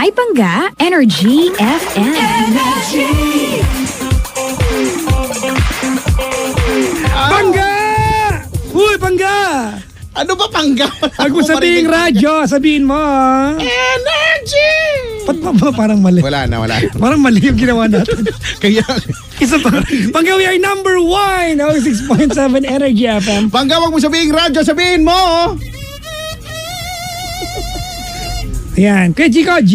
May Bangga, Energy FM. Bangga! Uy, Bangga! Ano ba pangga? Pag mo sabihin radyo, sabihin mo. Energy! Ba't ba parang mali? Wala na. Parang mali yung ginawa natin. Kaya, Isa pa. Bangga, we are number 1. 6.7 Energy FM. Bangga, wag mo sabihin radyo, sabihin mo! Ayan. Kaya Chico, G.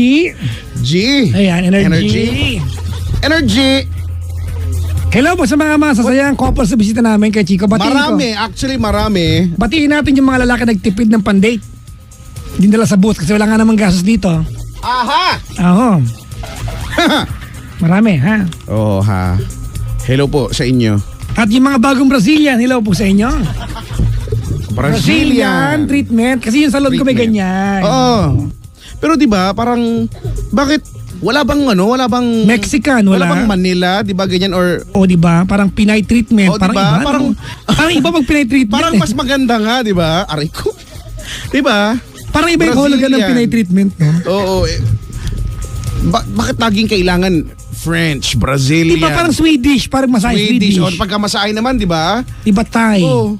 G. Ayan, Energy. Energy. Hello po sa mga masasayang couples sa bisita namin kay Chico. Batiin Marami, ko. actually marami. Batiin natin yung mga lalaki nagtipid ng pandate. Dinala sa booth kasi wala nga namang gastos dito. Aha! Oo. Marami, ha? Oo, ha. Hello po sa inyo. At yung mga bagong Brazilian, hello po sa inyo. Brazilian treatment. Kasi yung salon ko may ganyan. Oo. Pero 'di ba, parang bakit wala bang Mexican, wala. bang Manila, 'di ba ganyan or O di ba? Parang Pinay treatment, O, parang diba? iba. Parang- Parang iba pag Pinay treatment. parang mas maganda nga, 'di ba? Aray ko. 'Di ba? parang iba yung hulugan ng Brazilian. Pinay treatment, no? Oo. Bakit laging kailangan French, Brazilian? Di ba parang Swedish, parang masay Swedish. O pagka masahe naman, 'di ba? Di ba Thai? Oo.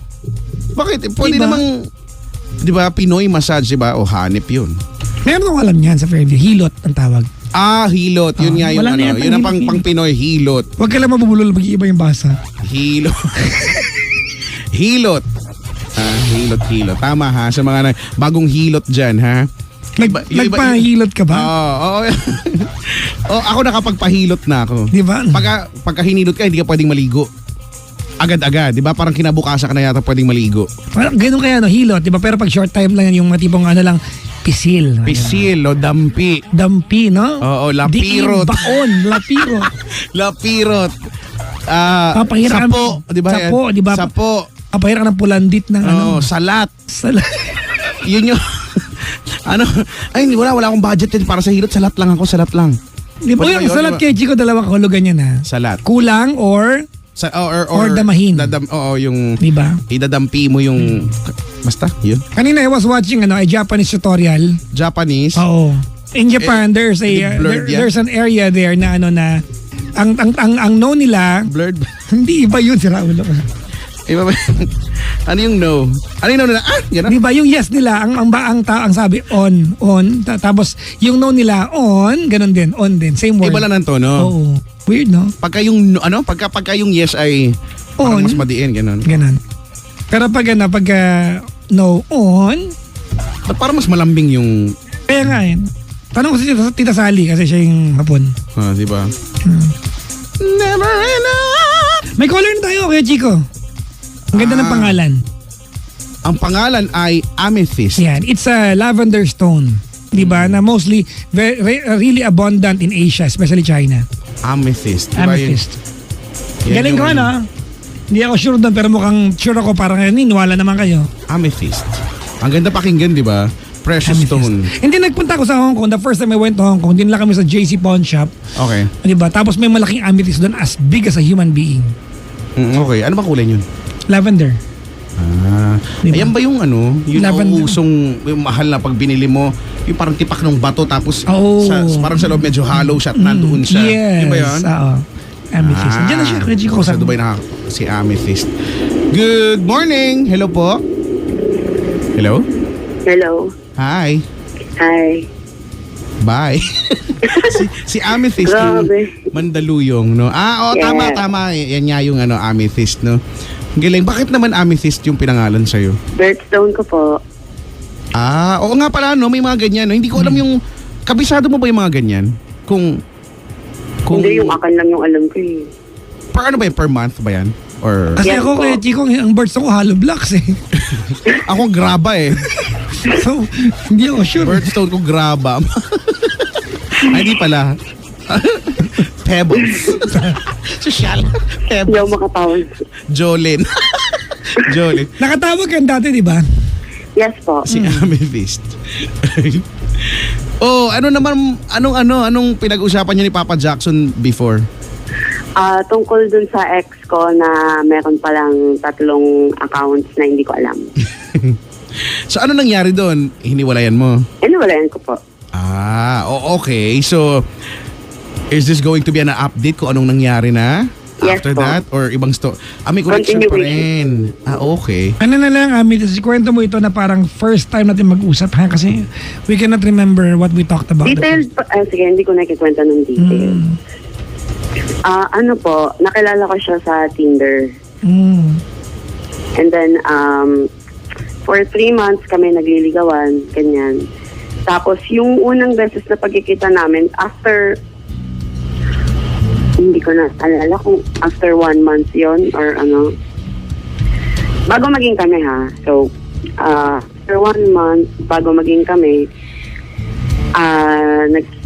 Bakit? Pwede Diba? namang 'di ba Pinoy massage, 'di ba? O hanip 'yun. Meron akong alam niyan sa Fairview. Hilot ang tawag. Hilot. Yun nga yung wala na ano. yan, Yun ang pang- pang Pinoy, hilot. Huwag ka lang mabubulol pag iba yung basa. Hilot. Hilot. Hilot. Tama ha. Sa mga bagong hilot dyan ha. Nagpahilot ka ba? Oo. Ako nakapagpahilot na ako. Di ba? Pagka hinilot ka, hindi ka pwedeng maligo. Agad-agad. Di ba? Parang kinabukasan ka na yata pwedeng maligo. Parang ganun kaya, no? Hilot. Di ba? Pero pag short time lang yan, yung matibong ano lang, pisil. Pisil o dampi. Dampi, no? Oo, lapirot. Diin, baon, lapirot. Lapirot. Papahira ka- Sapo. Di ba? Sapo, di ba? Sapo. Kapahira ka ng pulandit ng ano. Salat. Sala. Yun yung wala akong budget din para sa hilot. Salat lang. Di ba Pwede yung ba yun? salat kay Chico, dalawang kahulugan yan, ha? Salat. Kulang or Or damahin. Yung di ba? idadampi mo yung basta yun. Kanina I was watching a Japanese tutorial. Japanese. Oo. In Japan, there's blurred yan. there's an area there na na ang no nila, Blurred. hindi iba yun, sira ulo. Iba ba? Ano yung no? Ano yung no nila? Gano'n? Di ba yung yes nila, ang sabi on, tapos yung no nila on, ganun din, on din, same word. Iba lang ng tono. Oo. Weird, no? Pagka yung pagka yung yes ay parang On. mas madiin gano'n. Ganun. Pero pag no on, Ba't parang mas malambing yung kaya nga tanong ko si Tita Sally kasi siya yung hapon. di ba? Never enough. May caller na tayo, kaya Chico. Ang ganda ng pangalan. Ang pangalan ay Amethyst. Yan, it's a lavender stone. Di ba? Na mostly really abundant in Asia, especially China. Amethyst. Diba Amethyst. Yan Galing ko yung- ano? Hindi ako sure doon pero mukhang sure ako parang niniwala naman kayo. Amethyst. Ang ganda pakinggan, di ba? Precious stone. Hindi, nagpunta ako sa Hong Kong. The first time I went to Hong Kong, dinala kami sa JC Pawn Shop. Okay. Di ba? Tapos may malaking amethyst doon as big as a human being. Okay. Ano bang kulay yun? Lavender. Diba? Ayan ba yung yung Lavender. usong, yung mahal na pag binili mo, yung parang tipak ng bato tapos Oo. parang sa loob medyo hollow siya at nandoon siya. Yes. Di ba yun? Oo. Amethyst. Diyan na siya, Kuya Chico. Sa Dubai si Amethyst. Good morning! Hello po? Hello? Hello. Hi. Hi. Bye. si Amethyst yung Grabe. Mandaluyong, no? Yeah. Tama. Yan nga yung Amethyst, no? Ang galing. Bakit naman Amethyst yung pinangalan sa'yo? Birthstone ko po. Oo nga pala, no? May mga ganyan, no? Hindi ko alam yung... Kabisado mo ba yung mga ganyan? Kung Hindi, yung akin lang yung alam ko eh. Per ano ba yan? Per month ba yan? Or... Kasi Yan ako, po. Kuya Chico, ang birds ko hollow blocks eh. Ako graba eh. So, hindi ako sure. Birthstone ko graba. Ay, di pala. Pebbles. Social. Hindi Pebbles. ako makatawag. Jolene. Jolene. Nakatawag ka dati, di ba? Yes po. Si Amethyst. Anong pinag-usapan niyo ni Papa Jackson before? Tungkol dun sa ex ko na meron palang 3 accounts na hindi ko alam. So ano nangyari doon? Hiniwalayan mo? Walayan ko po. Okay. So, is this going to be an update kung anong nangyari na? Yes After po. that? Or ibang may connection pa rin. Okay. Ano na lang, Ami, kwento mo ito na parang first time natin mag-usap ha? Kasi we cannot remember what we talked about. Detailed, sige, hindi ko nakikwenta ng detail. Ano po, nakilala ko siya sa Tinder. And then, for 3 months kami nagliligawan, ganyan. Tapos, yung unang beses na pagkikita namin, after, hindi ko na alala kung after 1 month yon or ano. Bago maging kami ha. So, after 1 month, bago maging kami,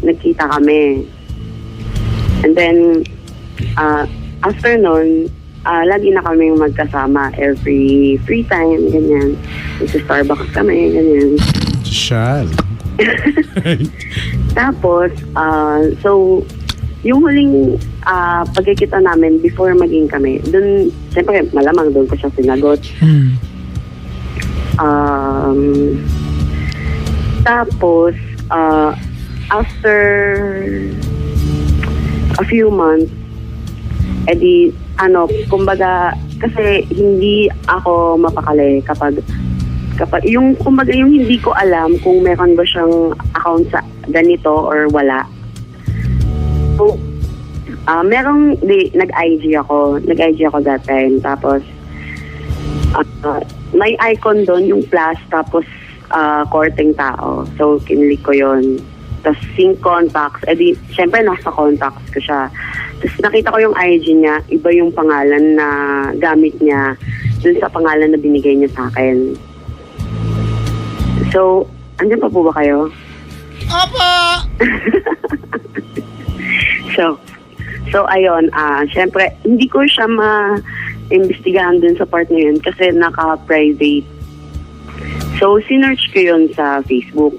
nagkita kami. And then, after nun, lagi na kami magkasama every free time, ganyan. Sa Starbucks kami, ganyan. Shal. Tapos, so, yung huling pagkikita namin before maging kami, dun, siyempre, malamang doon ko siya sinagot. Tapos, after a few months, edi, kumbaga, kasi hindi ako mapakali kapag yung, kumbaga, yung hindi ko alam kung meron ba siyang account sa ganito or wala. So, nag-IG ako that time. Tapos, may icon doon, yung plus, tapos, courting tao. So, kinlik ko yon. Tapos, sync contacts. Edi, syempre, nasa contacts ko siya. Tapos, nakita ko yung IG niya, iba yung pangalan na gamit niya dun sa pangalan na binigay niya sa akin. So, andyan pa po ba kayo? Apa! So ayun, syempre, hindi ko siya ma-imbestigahan dun sa part na yun kasi naka-private. So, sinearch ko yun sa Facebook.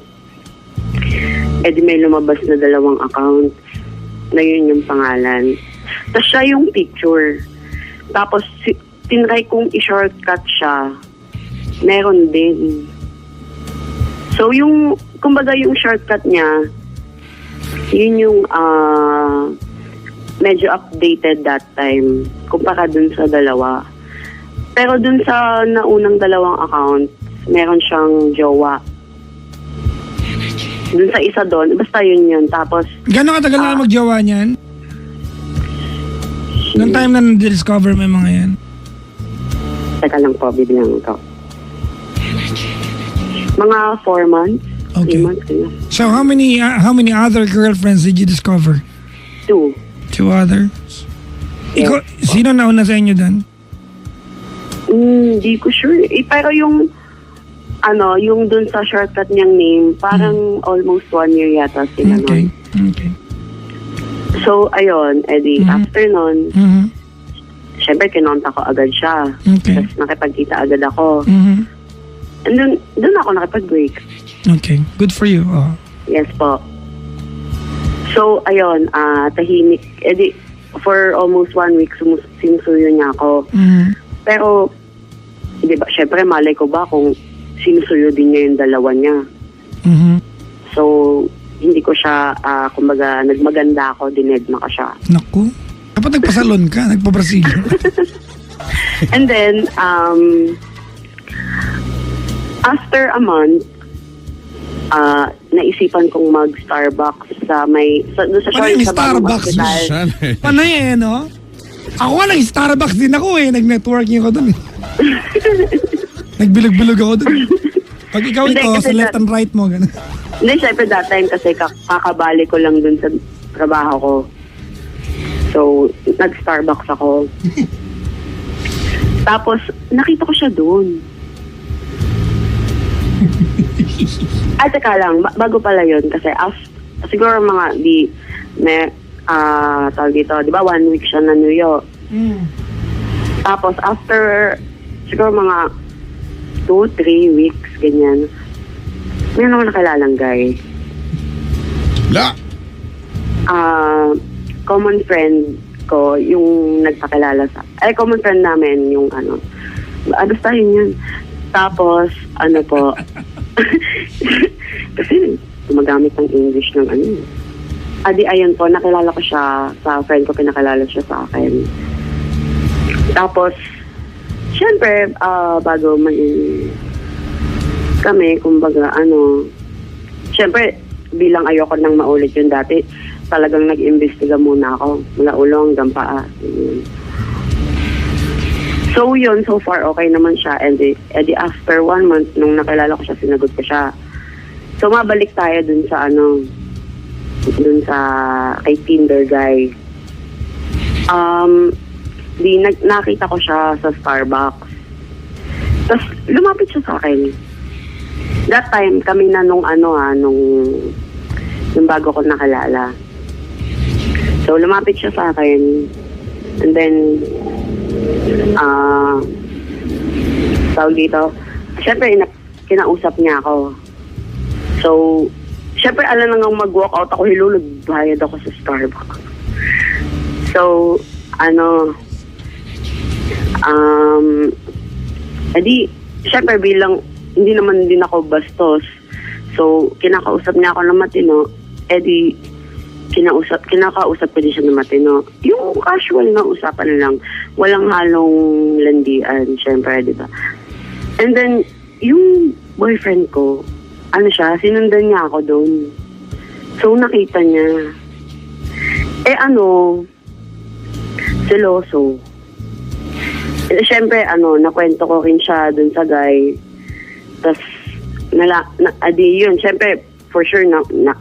Eh di may lumabas na 2 accounts na yun yung pangalan. Tapos siya yung picture. Tapos, tinry kong i-shortcut siya. Meron din. So, yung, kumbaga yung shortcut niya, yun yung medyo updated that time kumpara dun sa 2. Pero dun sa naunang 2 account, meron siyang jowa. Dun sa isa doon, basta yun. Tapos, Gano'ng katagal na magjowa niyan? Noong time na na-discover mo yung mga yan? teka lang po, bibilang ko. Mga 4 months. Okay. 3 months, ganyan. So how many other girlfriends did you discover? 2. 2 others? Ikaw, sino nauna sa inyo doon? Hindi ko sure. Pero yung yung dun sa shortcut niyang name, parang almost 1 year yata sila Okay. nun. Okay. So, ayun, edi, after nun, syempre, kinonta ko agad siya. Okay. Tapos nakipagkita agad ako. Mhm. And dun ako nakipag-break. Okay. Good for you. Oh. Yes po. So, ayun, tahimik. Edi, for almost 1 week, sinusuyo niya ako. Pero, di ba, syempre, malay ko ba kung sinusuyo din niya yung 2 niya. So, hindi ko siya, kumbaga, nagmaganda ako, dinedma ka siya. Naku. Dapat nagpasalon ka, nagpa-Brazilian. And then, after a month, naisipan kong mag-Starbucks sa Panay shore yung sa bagong Starbucks. hospital. Shal. Panay no? Ako nga nag-Starbucks din ako Nag-networking ako dun Nagbilog-bilog ako dun. Pag ikaw Hindi, ito, kasi sa left and right mo, gano'n. Hindi, syempre that time kasi kakabali ko lang dun sa trabaho ko. So, nag-Starbucks ako. Tapos, nakita ko siya dun. Ay, teka lang. Bago pala yun. Kasi siguro mga tawag dito, di ba 1 week siya na New York. Tapos, after siguro mga 2-3 weeks, ganyan, meron ako nakilalang guy. La! Common friend ko, yung nagpakilala common friend namin, yung basta yun. Tapos, po, kasi gumagamit ng English ng ano. Adi, ayun po, nakilala ko siya sa friend ko, pinakilala siya sa akin. Tapos, syempre, bago maging kami, kumbaga, syempre, bilang ayoko nang maulit yun dati, talagang nag-imbestiga muna ako, mula ulo hanggang paa. So yun, so far, okay naman siya. And edi after 1 month, nung nakilala ko siya, sinagot ko siya. So mabalik tayo dun sa kay Tinder guy. Nakita ko siya sa Starbucks. Tapos lumapit siya sa akin. That time, kami na nung bago ko nakilala. So lumapit siya sa akin. And then, tawag dito, syempre, kinausap niya ako. So, syempre, alam na nga mag-walk out ako, bayad ako sa Starbucks. So, edi, syempre, bilang, hindi naman din ako bastos. So, kinakausap niya ako ng matino, edi, kinakausap ko din siya ng matino. Yung casual na usapan lang, walang halong landian, syempre, di ba? And then, yung boyfriend ko, sinundan niya ako doon. So, nakita niya. Seloso. Syempre, nakwento ko rin siya doon sa guy. Tapos, yun, syempre, for sure,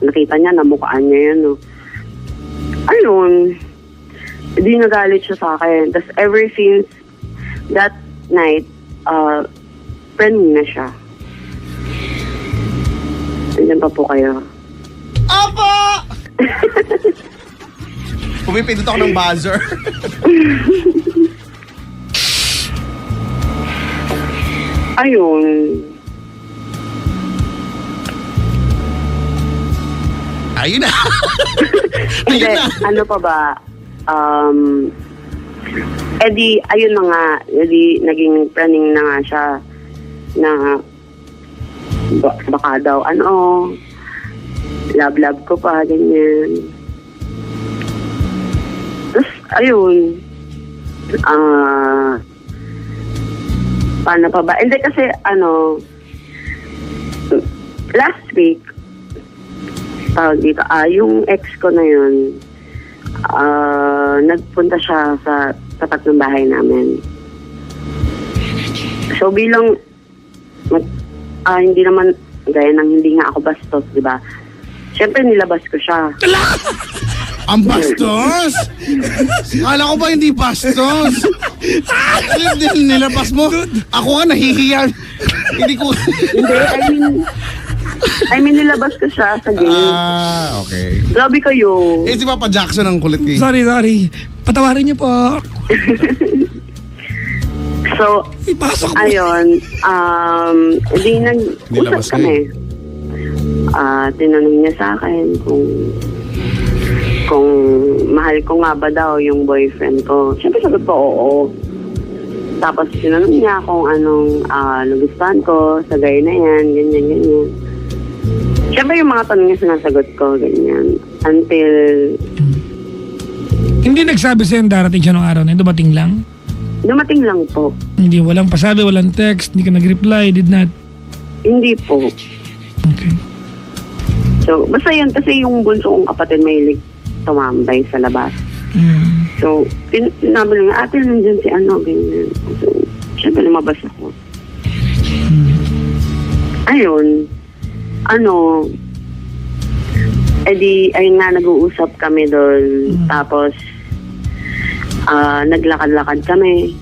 nakita niya, namukhaan niya yun, no? Ayun, di nagalit siya sa akin. Tapos ever since that night, friend na siya. Nandiyan pa po kayo. Apa! Pumipindot ako ng buzzer. Ayun. Ayun na. Hindi, Ayun na. ano pa ba? Ayun na nga. Naging planning na nga siya na baka daw, love ko pa, ganyan. Tapos, ayun. Paano pa ba? Hindi kasi, last week, tawag dito, yung ex ko na yun, nagpunta siya sa tapat ng bahay namin. So bilang, hindi naman, gaya ng hindi nga ako bastos, di ba? Siyempre nilabas ko siya. Ang bastos? Kala ko ba hindi bastos? Hindi nilabas mo. Ako nga nahihiyan. Hindi ko... Hindi, I mean, nilabas ko siya sa game. Okay. Grabe kayo. Si Papa Jackson ang kulit eh. Sorry. Patawarin niyo po. So, Ipasok mo. ayun, nag-usap Nilabas ka kami. Tinanong niya sa akin kung mahal ko nga ba daw yung boyfriend ko. Siyempre sagot ko, oo. Tapos tinanong niya kung anong nagustuhan ko sa gaya na yan, ganyan. Siyempre yung mga tanong niya sinasagot ko, ganyan. Until... Hindi nagsabi sa'yo darating siya nung araw na yun, dumating lang? Dumating lang po. Hindi, walang pasabi, walang text, hindi ka nag-reply, did not. Hindi po. Okay. So, basta yun kasi yung bunso kong kapatid may tumambay sa labas. So, sinabi lang, ate, nandiyan si ganyan. So, syempre lumabas ako. Ayun. Ayun nga, nag-uusap kami doon. Tapos, naglakad-lakad kami.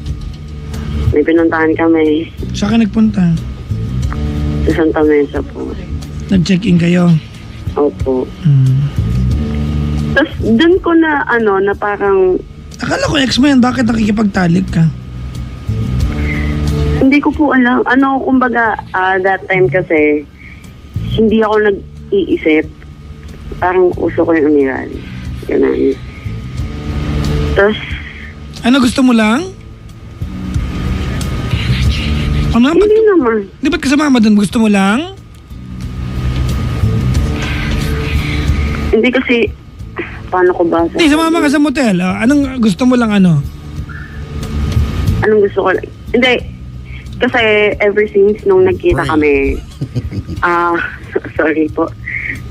May pinuntahan kami Saan ka nagpunta? sa Santa Mesa po. Nag-check-in kayo? Opo. Tapos, doon ko na, na parang, Akala ko ex mo yan, bakit nakikipagtalik ka? hindi ko po alam. Kumbaga, that time kasi, hindi ako nag-iisip. Parang uso ko yung umiral. Ganun. Tapos, Ano, gusto mo lang? Ano? hindi naman. Di ba't kasama doon? Gusto mo lang? Hindi kasi, paano ko ba? Hindi, sumama ka sa motel. Anong gusto mo lang ano? Anong gusto ko? Hindi. Kasi ever since nung nagkita kami, sorry po.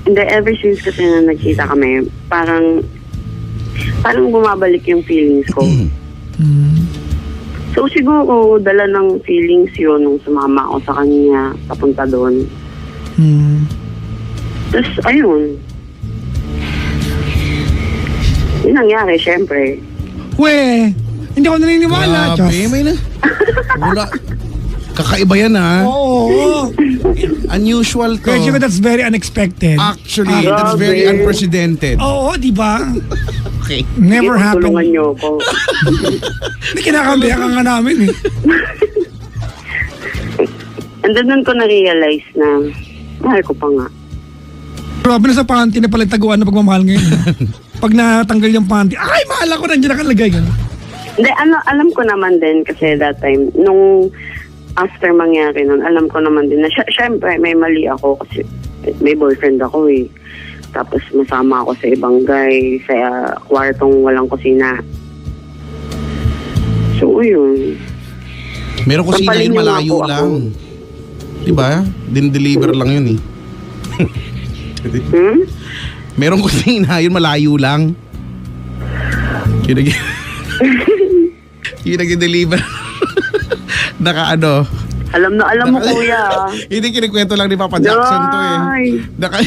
Hindi, ever since kasi nung nagkita kami, parang bumabalik yung feelings ko. So siguro, dala ng feelings yun nung sumama ako sa kanya, papunta doon. Tapos, ayun. Yun nangyari, syempre. Hindi ako naniniwala. Grabe, may na. Wala. Kakaiba yan ha. Oo. Unusual to. Kaya that's very unexpected. Actually, that's very Grabe. unprecedented. Oo, di ba? Okay. Never Sige, happened. tulungan niyo ako. Hindi kinakambihan ka nga namin eh. And then nun ko na-realize na mahal ko pa nga. Grabe na sa panty na pala taguan na pagmamahal ngayon. Pag natanggal yung panty, ay mahal ako, nandiyan nakalagay. Hindi, alam ko naman din kasi that time, nung after mangyari nun, alam ko naman din na syempre may mali ako kasi may boyfriend ako eh. Tapos masama ako sa ibang guy sa kwartong walang kusina. So yun. Meron ko sina yun, Pampalin niyo malayo nga po lang. Diba? Din-deliver lang yun eh. Meron ko sina yun, malayo lang. Yung nag-deliver. Naka ano. Alam mo kuya. Hindi, kinikwento lang ni Papa Jackson to eh. Ay.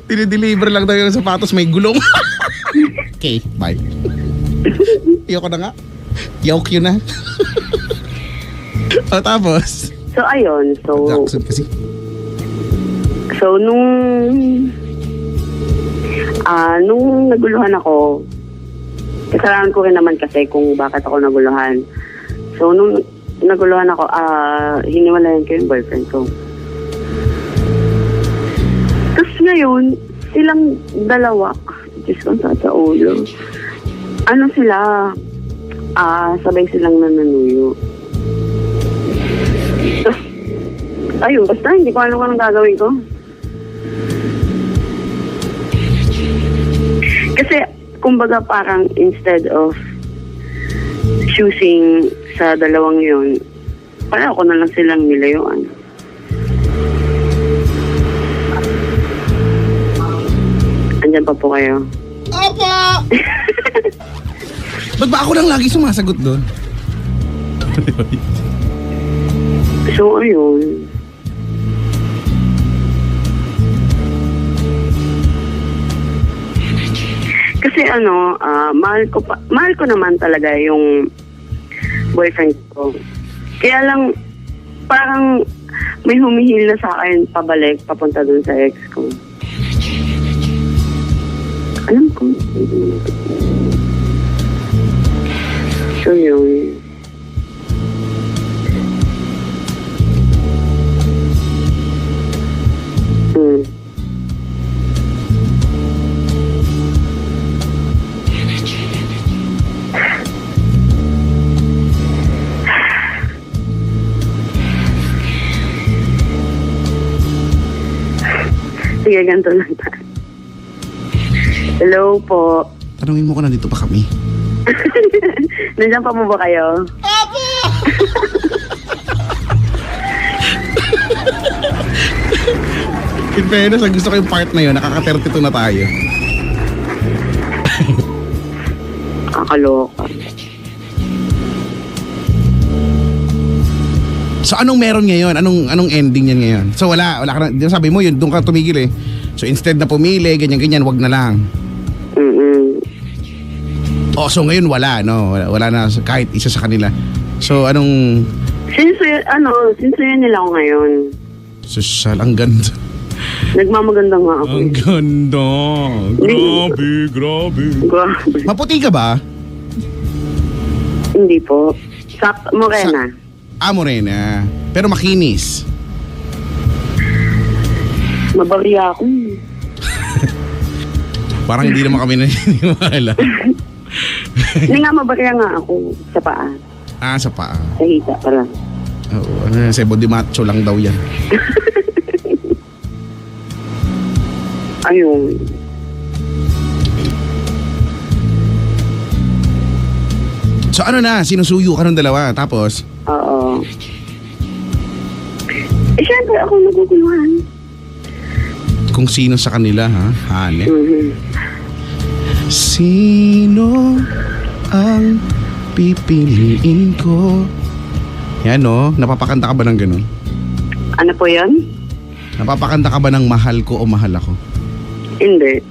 Tinideliver lang daw yung sapatos, may gulong. Okay, bye. Iyoko na nga. Yawk yun na. O tapos? So ayun, Jackson kasi. So nung naguluhan ako, kasalanan ko rin naman kasi kung bakit ako naguluhan. So nung naguluhan ako, hiniwalayan ko yung boyfriend ko. Tapos ngayon, silang dalawa, Diyos ko sa ulo. Ano sila, sabay silang nananuyo. Tapos, ayun, basta hindi ko alam kung anong gagawin ko. Kasi, kumbaga parang instead of choosing sa dalawang yun, parang ako na lang silang nilayuan. Andyan pa po kayo. Apa! Ba't ba ako lang lagi sumasagot doon? So, ayun. Kasi mahal ko naman talaga yung boyfriend ko. Kaya lang, parang may humihil na sa akin pabalik, papunta dun sa ex ko. Alam ko. So, yun. Sige, ganito lang ta. Hello po. Tanungin mo ko, nandito pa kami. Nandiyan pa mo ba kayo? In fairness, ang gusto ko yung part na yun, nakaka-32 na tayo. Kakaloka. So anong meron ngayon? Anong ending niyan ngayon? So wala ka na, sabi mo yun, doon ka tumigil eh. So instead na pumili, ganyan-ganyan, wag na lang. Oh, so ngayon wala, no? Wala na kahit isa sa kanila. So anong... Sinusuyan nila ako ngayon. Social, ang ganda. Nagmamaganda nga ako. Ang ganda. Grabe. Grabe. Maputi ka ba? Hindi po. Morena. Morena. Pero makinis. Mabarya ako. Parang hindi naman kami naniniwala. Hindi nga, mabarya nga ako sa paa. Sa paa. Sa hita pala. Oo, sebo di macho lang daw yan. Ayun. So ano na, sinusuyo ka ng dalawa, tapos? Oo. Siyempre ako naguguluhan. Kung sino sa kanila, ha? Hane? Mhm. Sino ang pipiliin ko? Yan no, napapakanta ka ba ng ganun? Ano po yan? Napapakanta ka ba ng mahal ko o mahal ako? Hindi.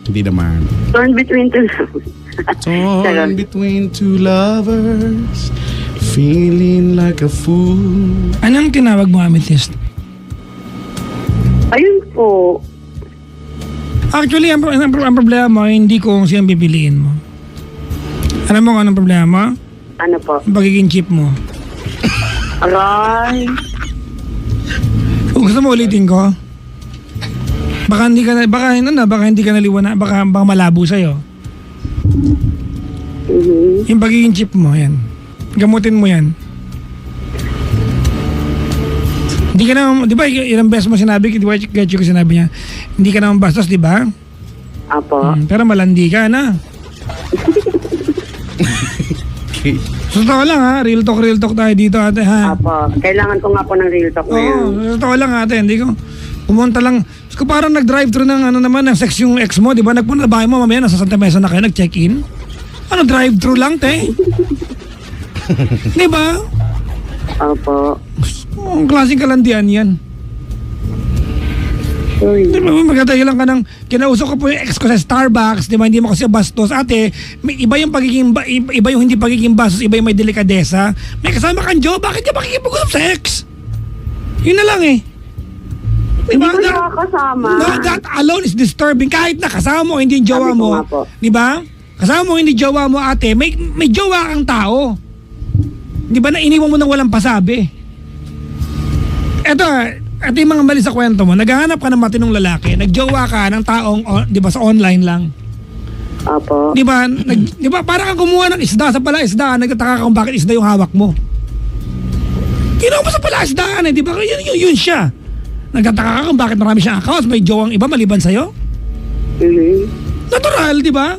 Hindi naman. Torn between two lang. Torn between two lovers, feeling like a fool. Anong tinawag mo, Amethyst? Ayun po. Actually, ang problema mo, hindi kung sino pipiliin mo. Alam mo kung anong problema? Ano po? Ang pagiging cheap mo. Aray. Kung gusto mo ulitin ko, baka hindi ka naliwana, baka malabo sa'yo. Mhm. Yung pagiging cheap mo, yan. Gamutin mo yan. Hindi ka naman, di ba, ilang beses mo sinabi, di ba, Getcho ko sinabi niya, hindi ka naman bastos, di ba? Apo. Pero malandi ka na. Okay. So, totoo lang ha, real talk tayo dito ate ha. Apo. Kailangan ko nga po ng real talk na yan. Oo, totoo lang ate, hindi ko, pumunta lang, ko parang nag-drive-thru ng ano naman, ng sex yung ex mo, di ba? Nagpunta na bahay mo, mamaya nasa Santa Mesa na kayo, nag-check-in. Ano, drive-thru lang, te? Di ba? Apo. Ang klaseng kalandian yan. Sorry. Di ba, magkatayo lang ka ng, kinausok ko po yung ex ko sa Starbucks, di ba, hindi mo kasi bastos. Ate, may iba yung pagiging, iba yung hindi pagiging bastos, iba yung may delikadesa. May kasama kang Joe, bakit ka makikipag-usap sa ex? Yun na lang eh. Di Hindi ba? ko nakakasama. No, that alone is disturbing. Kahit na kasama mo, hindi yung jowa Sabi ko mo. nga po. Di ba? Kasama mo, hindi jowa mo, ate. May jowa kang tao. Di ba na iniwan mo nang walang pasabi? Ito yung mga mali sa kwento mo. Naghahanap ka ng matinong lalaki. Nagjowa ka ng taong, di ba, sa online lang. Apo. Di ba? Di ba, parang kang kumuha ng isda sa palaisdaan. Nagtataka ka kung bakit isda yung hawak mo. Kinuha mo sa palaisdaan eh. Di ba? Yun siya. Nagtataka ka kung bakit marami siyang accounts. May jowang iba maliban sa'yo. Mhm. Natural, di ba?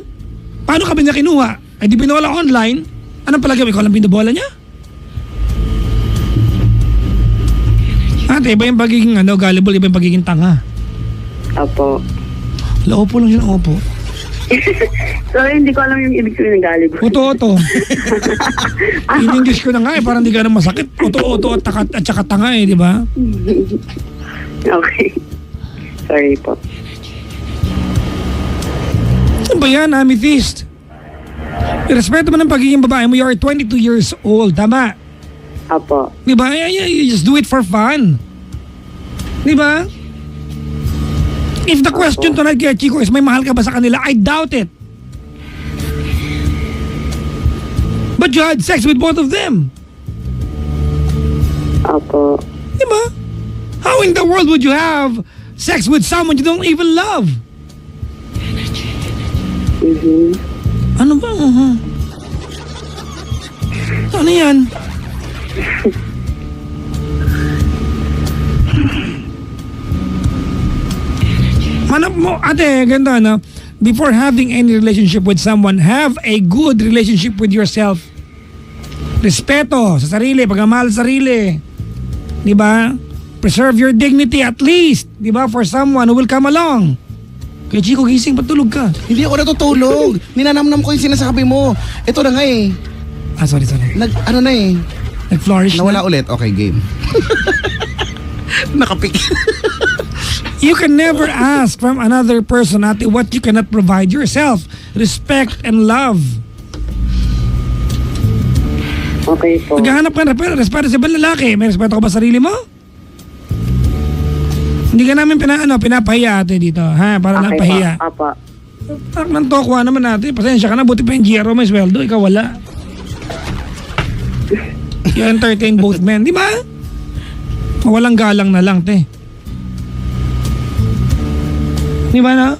Paano ka ba niya kinuha? Ay di binuwala online. Anong palagay mo? Ikaw lang binubola niya? Ate, iba yung pagiging gullible, iba yung pagiging tanga. Apo. Opo lang siya, opo. So, hindi ko alam yung ibig sabihin ng galib. Oto. In-English ko na nga eh, parang hindi ka na masakit. Oto at saka tanga eh, di ba? Okay. Sorry po. Ano ba yan, Amethyst? Respeto mo ng pagiging babae mo, you are 22 years old, tama? Apo. Di ba? You just do it for fun. Di ba? If the question tonight kay Chico is may mahal ka ba sa kanila, I doubt it. But you had sex with both of them. Apo. Di ba? How in the world would you have sex with someone you don't even love? Mhm. Ano ba? Ano yan? Manap mo, ate, ganda na. Before having any relationship with someone, have a good relationship with yourself. Respeto sa sarili, pagmamahal sa sarili. Di ba? Preserve your dignity at least, di ba? For someone who will come along. Kaya Chico, gising, patulog ka. Hindi ako natutulog. Ninanamnam ko yung sinasabi mo. Ito na nga eh. Sorry. Ano na eh. Nag-flourish Nawala na. ulit. Okay, game. Nakapik. You can never ask from another person ate what you cannot provide yourself. Respect and love. Okay po. Maghahanap ka na respeto sa ibang lalaki. May respeto ka ba sa sarili mo? Hindi ka namin pinapahiya ate dito. Ha? Para lang pahiya. Apo. Parang nang tokwa naman natin. Pasensya ka na. Buti pa yung GRO may sweldo. Ikaw wala. You entertain both men. Di ba? Walang galang na lang, te. Di ba na?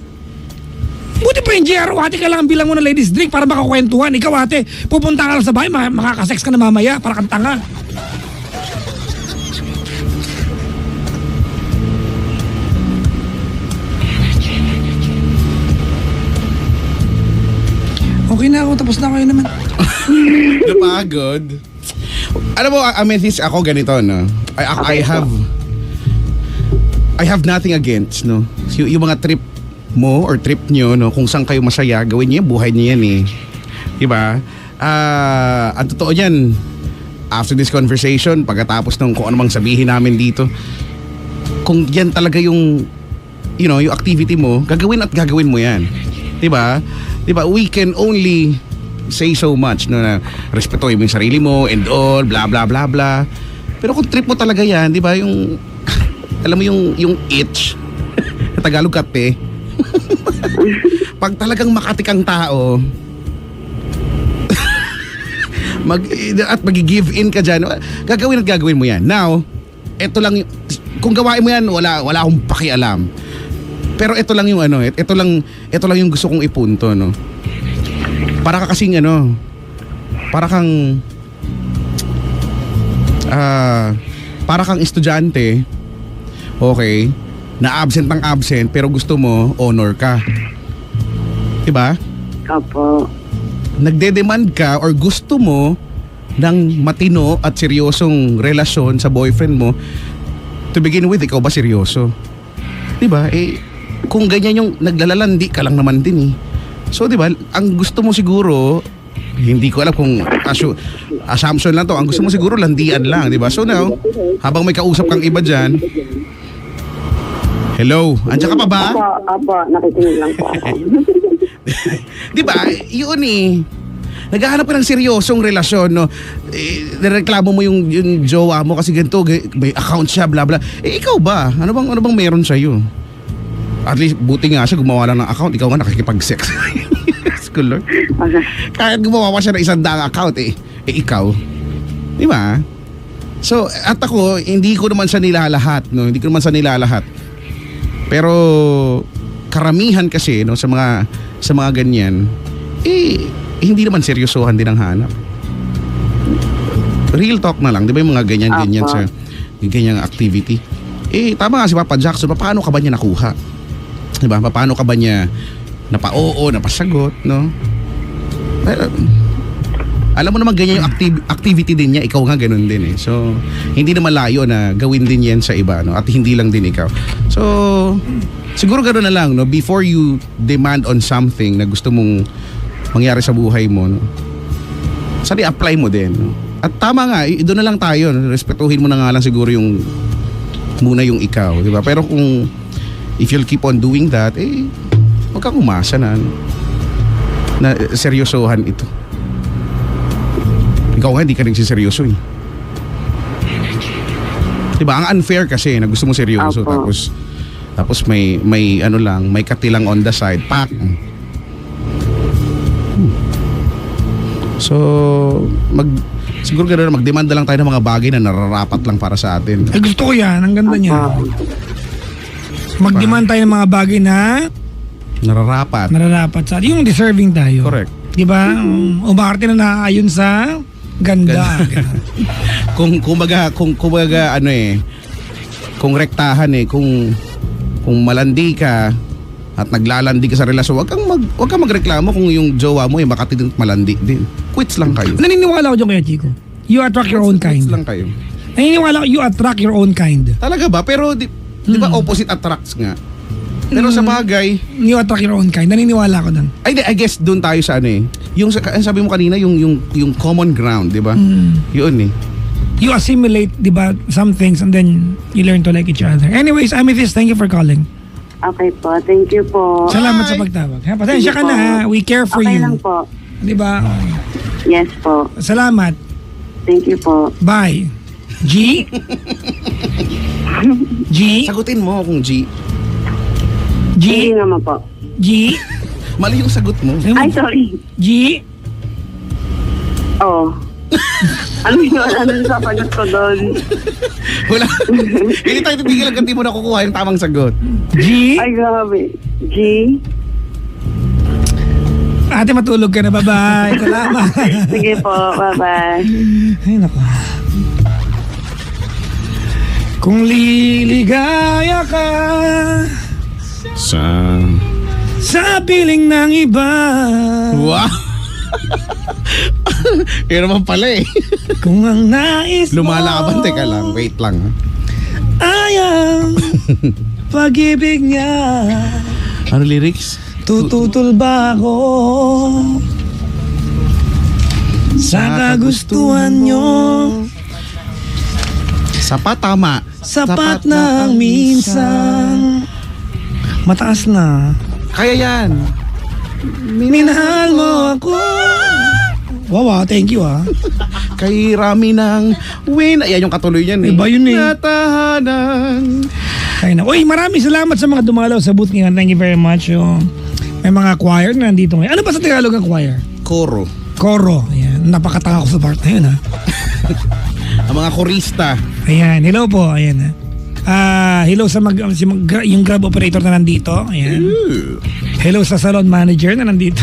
Buti pa yung GRO, ate, kailangan bilang mo ng ladies drink para makakwentuhan. Ikaw ate, pupunta ka lang sa bahay, makakasex ka na mamaya para kang tanga. Okay na ako, tapos na kayo naman. Napagod. Alam mo, Amethyst, ako ganito, no? I have nothing against, no? Yung mga trip mo or trip nyo, no? Kung saan kayo masaya, gawin niyo yan, buhay niyo yan, eh. Diba? Ang totoo yan, after this conversation, pagkatapos ng kung ano mang sabihin namin dito, kung yan talaga yung, you know, yung activity mo, gagawin at gagawin mo yan. Diba? Diba? We can only say so much, no, na respetuhin mo yung sarili mo and all, blah, blah, blah, blah. Pero kung trip mo talaga yan, diba, yung, alam mo yung itch, na Tagalog kate, pag talagang makatikang tao, at mag-give in ka dyan, gagawin at gagawin mo yan. Now, eto lang, kung gawain mo yan, wala akong pakialam. Pero ito lang yung ano, ito lang yung gusto kong ipunto, no. Para ka kasing ano, para kang estudyante, okay, na absent ng absent pero gusto mo honor ka. Diba? Opo. Nagde-demand ka or gusto mo ng matino at seryosong relasyon sa boyfriend mo. To begin with, ikaw ba seryoso? Diba? Kung ganyan yung naglalalandi ka lang naman din, eh. So, diba, ang gusto mo siguro, hindi ko alam kung assumption lang to, ang gusto mo siguro landian lang, diba? So now, habang may kausap kang iba dyan, hello, andyan ka pa ba? Opo, nakikinig lang po ako. Diba, yun eh. Naghahanap ka ng seryosong relasyon, no? Nireklamo mo yung jowa mo kasi ganito, may account siya, bla bla. Ikaw ba? Ano bang meron sa'yo? At least, buti nga siya, gumawa lang ng account. Ikaw nga nakikipag-sex. School, Lord. Okay. Kahit gumawa pa siya ng 100 account, ikaw. Di ba? So, at ako, hindi ko naman sa nilalahat, no? Hindi ko naman sa nilalahat. Pero, karamihan kasi, no, sa mga ganyan, hindi naman seryosohan din ang hanap. Real talk na lang, di ba yung mga ganyan-ganyan sa ganyang activity? Tama nga si Papa Jackson, paano ka ba niya nakuha? Diba? Paano ka ba niya napa-oo, napasagot, no? Alam mo naman ganyan yung activity din niya, ikaw nga ganun din, eh. So, hindi naman layo na gawin din yan sa iba, no? At hindi lang din ikaw. So, siguro gano'n na lang, no? Before you demand on something na gusto mong mangyari sa buhay mo, no? Sana i-apply mo din, no? At tama nga, doon na lang tayo, no? Respetuhin mo na nga lang siguro yung muna yung ikaw, di ba? Pero kung if you'll keep on doing that, huwag kang umasa na seryosohan ito. Ikaw nga, hindi ka rin seryoso, eh. Di ba? Ang unfair kasi na gusto mo seryoso, tapos may ano lang, may katilang on the side, pak. So, siguro gano'n na mag-demand na lang tayo ng mga bagay na nararapat lang para sa atin. Ay, gusto ko yan. Ang ganda niya. Mag-demand tayo ng mga bagay na nararapat sa atin. Yung deserving tayo. Correct. Diba? Umarte na naaayon sa ganda. kung kumbaga ano kung rektahan kung malandi ka at naglalandi ka sa relasyon, wag kang magreklamo kung yung jowa mo makati din malandi din. Quits lang kayo. Naniniwala ko dyan kaya, Chico. You attract your own kind. Quits lang kayo. Naniniwala ko, you attract your own kind. Talaga ba? Pero di ba opposite attracts nga? Pero sa bagay, you attract your own kind. Naniniwala ko dun. I guess doon tayo sa yung sabi mo kanina, yung common ground, di ba? Yun You assimilate, di ba, some things and then you learn to like each other. Anyways, Amethyst, thank you for calling. Okay po, thank you po. Salamat sa pagtawag. Ha, pasensya ka na, ha? We care for Okay you. lang po. Di ba? Yes po. Salamat. Thank you po. Bye. G? G? Sagutin mo kung G. Hindi G? naman po. G? Mali yung sagot mo. Ay, sorry. G? Oh. Ano yun? Ano yung sasagot ko doon? Wala. Hindi tayo tibigil hanggang di mo nakukuha yung tamang sagot. G? Ay, grabe. G? Ate, matulog ka na. Bye-bye. Salamat. Sige po, bye-bye. Ay, naku. Kung liligaya ka Sa sa piling ng iba, wow. Yun naman pala eh. Kung ang nais mo Lumalaban, teka lang, wait lang. ay ang pag-ibig niya, Ano lyrics? tututol ba ako sa kagustuhan nyo? Sapat, tama. Sapat na ang minsan. Mataas na. Kaya yan. Minahal mo ako. Wow, thank you Kay rami ng win. Ayan yung katuloy niyan eh. Iba yun eh. Natahanan. Kaya na. Uy, maraming salamat sa mga dumalaw sa booth ngayon. Thank you very much. May mga choir na nandito ngayon. Ano ba sa Tagalog ang choir? Koro. Koro. Ayan. Napakatanga ko sa part na yun Ang mga korista. Ayan. Hello po. Ayan hello sa yung Grab operator na nandito. Ayan. Hello sa salon manager na nandito.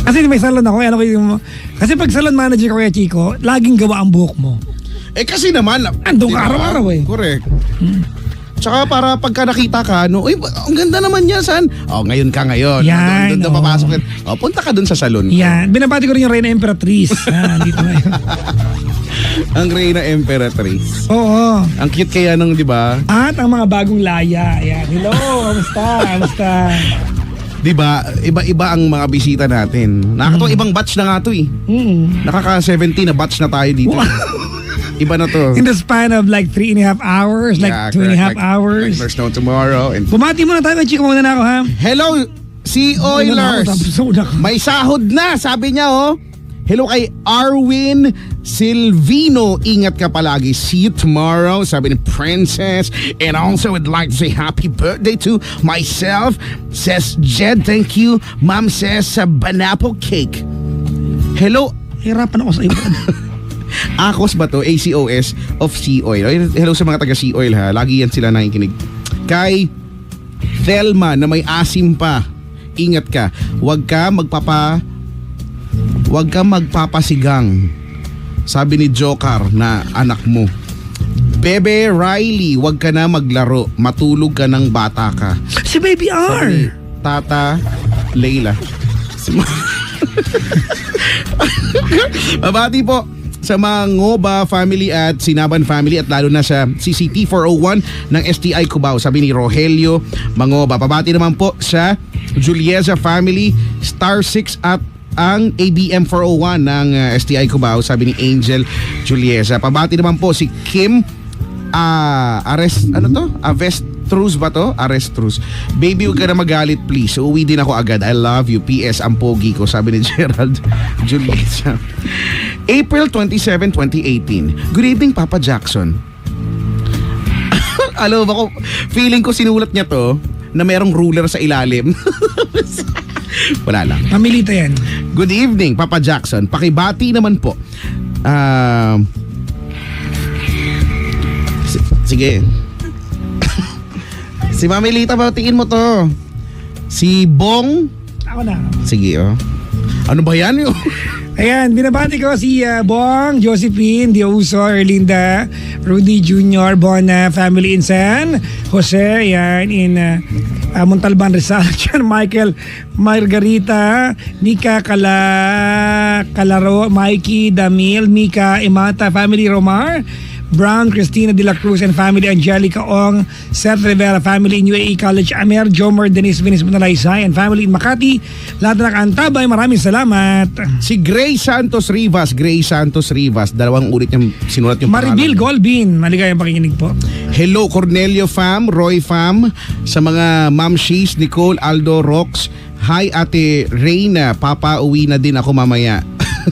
Kasi may salon ako. Kasi pag salon manager ko, Chico, laging gawa ang buhok mo. Eh kasi naman. Andun ka araw-araw eh. Correct. Tsaka para pagka nakita ka, uy, ang ganda naman yan, saan? Ngayon ka ngayon. Yan, Doon papasok yan. Punta ka doon sa salon. Yan. Binabati ko rin yung Reyna Emperatriz. Dito na yun. Ang Reyna Emperatriz. Oo. Ang cute kaya nung, di ba? At ang mga bagong laya. Ayan. Hello, kamusta? Di ba? Iba-iba ang mga bisita natin. Nakakatawa, ibang batch na nga to eh. Nakaka-17 na batch na tayo dito. Iba na to. In the span of like 3.5 hours, like 2.5 hours. Like there's no tomorrow. And Bumati muna tayo, Chico, muna na ako ha. hello, Sea Oilers. May sahod na, sabi niya Hello kay Arwin Silvino. Ingat ka palagi. See you tomorrow, sabi ni Princess. And also would like to say happy birthday to myself. Says Jed, thank you. Mom says banapple cake. Hello. Hirapan ako sa iba. Akos ba to? ACOS of Sea Oil. Hello sa mga taga Sea Oil ha. Lagi yan sila nakikinig. Kay Thelma na may asim pa. Ingat ka. Huwag ka magpapasigang. Sabi ni Jokar na anak mo. Bebe Riley, huwag ka na maglaro. Matulog ka ng bata ka. Si Baby R. Sabi ni Tata Leila. Mabati po sa mga Ngoba family at Sinaban family at lalo na sa CCT 401 ng STI Cubao. Sabi ni Rogelio Mangoba. Pabati naman po sa Julieza family, Star 6 at ang ABM 401 ng STI Cubao. Sabi ni Angel Julieza. Pabati naman po si Kim Avestruz ba to? Arestruz. Baby, huwag ka na magalit please. Uuwi din ako agad. I love you. PS, ang pogi ko. Sabi ni Gerald Julieta. April 27, 2018. Good evening, Papa Jackson. Alam mo ko, feeling ko sinulat niya to na merong ruler sa ilalim. Wala lang. Mamilita yan. Good evening, Papa Jackson. Pakibati naman po. Sige. Si Mami Lita, batiin mo to. Si Bong. Ako na. Sige, Ano ba yan yun? Ayan, binabati ko si Bong, Josephine, Diauso, Erlinda, Rudy Jr., Bona, family in San Jose, ayan, in Montalban, Rizal, Michael, Margarita, Nika Calaro, Mikey, Damil, Mika, Imata, family Romar, Brown, Christina De La Cruz and family, Angelica Ong, Seth Rivera family in UAE College, Amer, Jomer, Denise Vinis Manalaysay and family in Makati. Lahat na nakantabay, maraming salamat. Si Gray Santos Rivas. Dalawang ulit niyang sinulat yung Maribel pangalan. Golbin, maligayang pakikinig po. Hello Cornelio fam, Roy fam, sa mga Ma'am Shees, Nicole, Aldo, Rox. Hi Ate Reyna, Papa uwi na din ako mamaya.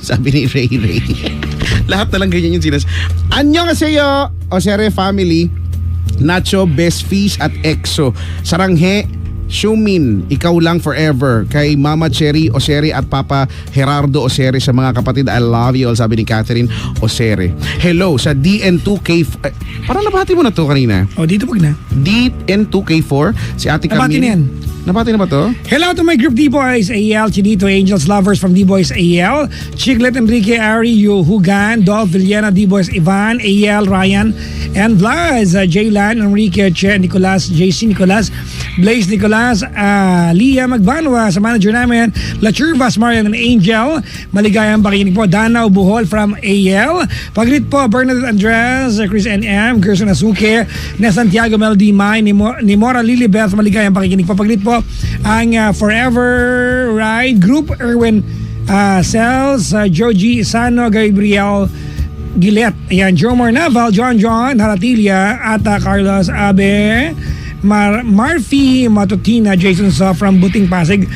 Sabi ni Ray. Lahat na lang ganyan yung sinas. Annyeonghaseyo, Osere family, Nacho, Best Fish at Exo. Saranghe, Shumin, ikaw lang forever. Kay Mama Cherry Osere at Papa Gerardo Osere sa mga kapatid. I love you all, sabi ni Catherine Osere. Hello sa DN2K. Parang nabati mo na to kanina. O, dito pag na. DN2K4, si Ate Nabati Camille. na yan. Nabati na ba to? Hello to my group D-Boys, AL, Chinito, Angels Lovers from D-Boys, AL, Chiclet, Enrique, Ari, Yu, Hugan, Dolph, Villena, D-Boys, Ivan, AL, Ryan, and Vlaz, Jaylan, Enrique, Che, Nicolas, JC Nicolas, Blaze Nicolas, Lia Magbanwa, sa manager namin, La Churvas, Marian, and Angel, maligayang pakinig po, Danaw, Buhol from AL, pagrit po, Bernadette Andres, Chris N.M., Gerson Asuke, na Santiago Melody May, Nimora Lilibeth, maligayang pakikinig po, pagrit po, ang Forever Ride Group, Erwin Cells, Joji Isano, Gabriel Gilet, ayan, Jomar Naval, John Haratilia, at Carlos Abe, Marfi Matutina, Jason Sa from Buting Pasig.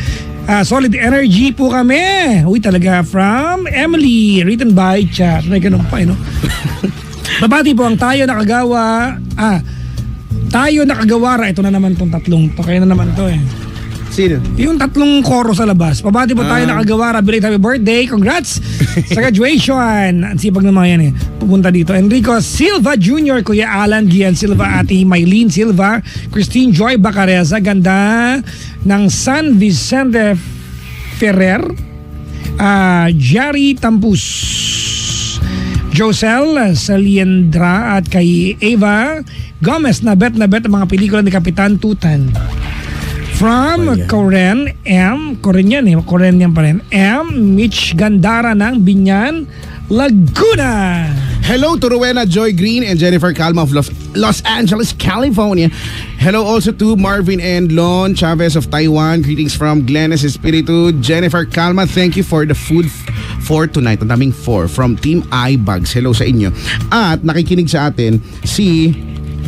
Solid energy po kami. Uy, talaga, from Emily, written by chat. May ganun pa, no? Babati po ang Tayo Nakagawara. Ito na naman tong tatlong to. Kaya na naman to eh. Sino? Yung tatlong koro sa labas. Pabati po Tayo Nakagawara. Belated happy birthday. Congrats sa graduation. Ang sipag naman yan eh. Pupunta dito. Enrico Silva Jr., Kuya Alan, Gian Silva, Ate Maylene Silva, Christine Joy Bacareza. Ganda ng San Vicente Ferrer. Jerry Tampus, Josel Saliendra, at kay Eva Gomez na bet ang mga pelikula ni Kapitan Tutan. From Koren M, Koren yan pa rin. M, Mitch Gandara ng Binyan, Laguna. Hello to Rowena Joy Green and Jennifer Calma of Los Angeles, California. Hello also to Marvin and Lon Chavez of Taiwan. Greetings from Glennis Espiritu. Jennifer Calma, thank you for the food for tonight. Ang daming 4 from Team iBugs. Hello sa inyo. At nakikinig sa atin si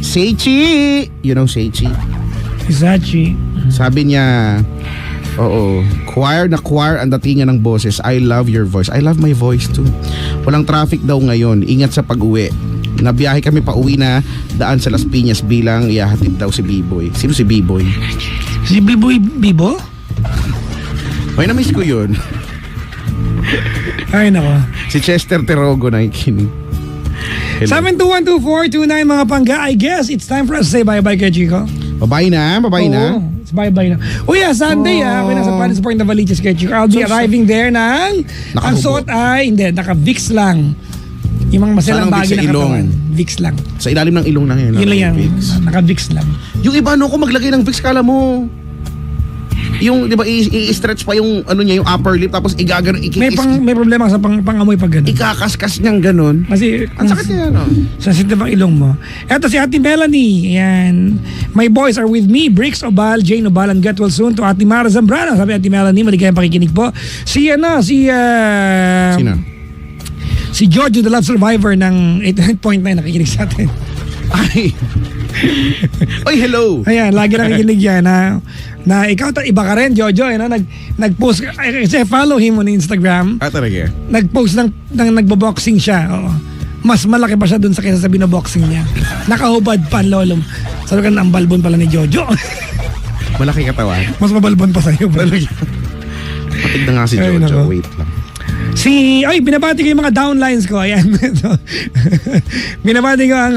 Seichi. You know Seichi? Isachi. Sabi niya, choir ang datingan ng boses. I love your voice. I love my voice too. Walang traffic daw ngayon. Ingat sa pag-uwi. Nabiyahe kami pa uwi na daan sa Las Piñas bilang ihahatid daw si B-Boy. Sino si B-Boy? Si B-Boy Bibo? May na-miss ko yun. Ay nako. Si Chester Terogo nakikinig. 7212429 mga pangga. I guess it's time for us to say bye-bye kay Chico. Bye-bye na. Oo, it's bye-bye na. Uy, Sunday may nasa Paris Point na Valiches kay Chico. I'll be arriving there ng ang suot ay, hindi, naka-Vicks lang. Yung mga maselang Saan ang bagay Vicks na sa ilong? katawan. Vicks lang. Sa ilalim ng ilong lang yun. Yun lang yan. Vicks. Naka-Vicks lang. Yung iba kung maglagay ng Vicks, kala mo yung, di ba, i-stretch pa yung ano niya, yung upper lip, tapos igagano, May problema sa pangamoy pag ganun. ikakaskas niyang ganun. Kasi Ang sakit kaya, no? sensitive ang ilong mo. Eto si Ate Melanie. Ayan. My boys are with me. Bricks Obal, Jane Obal, and get well soon to Ate Mara Zambrano. Sabi Ate Melanie, maligayang pakikinig po. Sino? Si George, the Love Survivor ng 89.9 nakikinig sa atin. Ay. Oy, hello. Ayan, lagi nakikinig yan na ikaw iba ka rin, Jojo, nag-post, kasi follow him on Instagram. Talaga. Nag-post ng nagbo-boxing siya. Oo. Mas malaki pa siya dun sa kaysa sa binoboxing niya. Nakahubad pa ang lolom. Sabi ka na ang balbon pala ni Jojo. Malaki katawan. Mas mabalbon pa sa'yo. Patig na nga si Ay, Jojo. nako. Wait lang. Binabati ko yung mga downlines ko. Ayan. Binabati ko ang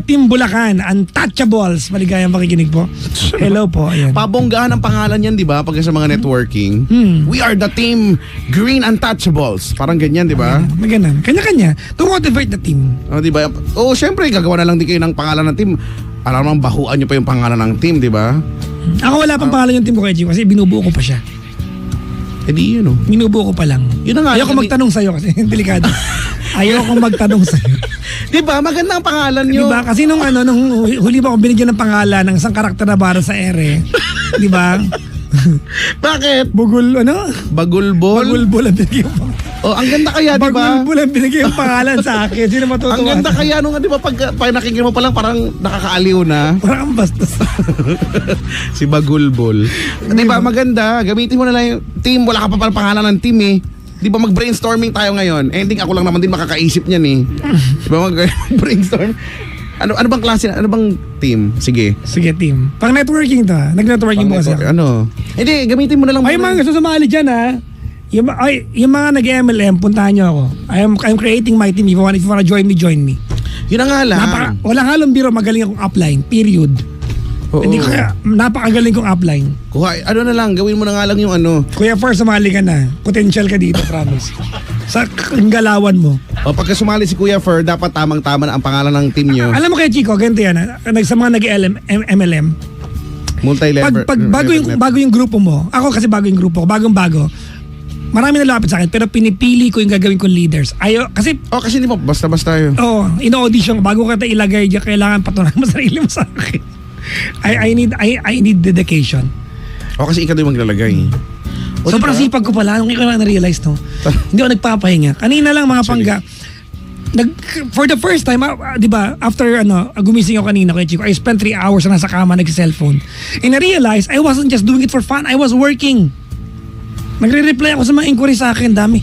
Team Bulacan, Untouchables. Maligayang makikinig po. Hello po. Ayan. Pabonggahan ang pangalan yan, di ba? Pag sa mga networking. We are the Team Green Untouchables. Parang ganyan, di ba? May ganun. Kanya-kanya. To motivate the team. Di ba? Syempre, gagawa na lang din kayo ng pangalan ng team. Alam naman, bahuan nyo pa yung pangalan ng team, di ba? Ako wala pang pangalan yung team ko kay Gio kasi binubuo ko pa siya. Di yun, Binubuo ko pa lang. Yun na nga. Ayoko magtanong sa'yo kasi delikado. Ayoko magtanong sa'yo. Di ba? Maganda ang pangalan nyo. Di ba? Kasi nung huli ba akong binigyan ng pangalan ng isang karakter na para sa ere. Di ba? Bakit? Bagulbol ang binigyan yung pangalan. Ang ganda kaya, di ba? Bagulbol ang binigyan yung pangalan sa akin. Sino matutuwa? Ang ganda kaya nung, di ba, pag nakikita mo pa lang parang nakakaaliw na. Parang ang bastos. Si Bagulbol. Di ba, maganda. Gamitin mo na lang yung team. Wala ka pa pala pangalan ng team eh. Di ba mag-brainstorming tayo ngayon? Ending ako lang naman din makakaisip niyan eh. Di ba mag-brainstorm? Ano bang klase? Ano bang team? Sige, team. Pang networking to. Nag-networking mo kasi ako. Hindi, gamitin mo na lang. Ay, mga gusto sumali dyan yung mga nag-MLM, puntahan nyo ako. I'm creating my team. If you wanna join me, join me. Yun na nga lang. Walang halong biro, magaling akong upline. Period. Oo. Hindi ko kaya, napakagaling kong upline. Kuha, ano na lang, gawin mo na nga lang yung ano. Kuya Far, sumali ka na. Potential ka dito, promise. Sa galawan mo. O pagka sumali si Kuya Fer, dapat tamang-tama na ang pangalan ng team nyo. Alam mo kaya Chico, ganito yan. Sa mga nag-MLM, Multi-level. pag bago yung grupo mo, ako kasi bago yung grupo ko, bagong-bago, marami na lapit sa akin, pero pinipili ko yung gagawin kong leaders. Kasi, Kasi hindi mo, basta-basta yun. ino-audition ko, bago ka ilagay dyan, kailangan patunayan mo sarili mo sa akin. I need dedication. Kasi ikaw din maglalagay. Sobrang sipag ko pala, nung ikaw lang na-realize, no? Hindi ako nagpapahinga. Kanina lang mga pangga, for the first time, di ba, after gumising ako kanina kay Chico, I spent 3 hours na nasa kama, nag-cellphone. And I realized, I wasn't just doing it for fun, I was working. Nagre-reply ako sa mga inquiry sa akin, dami.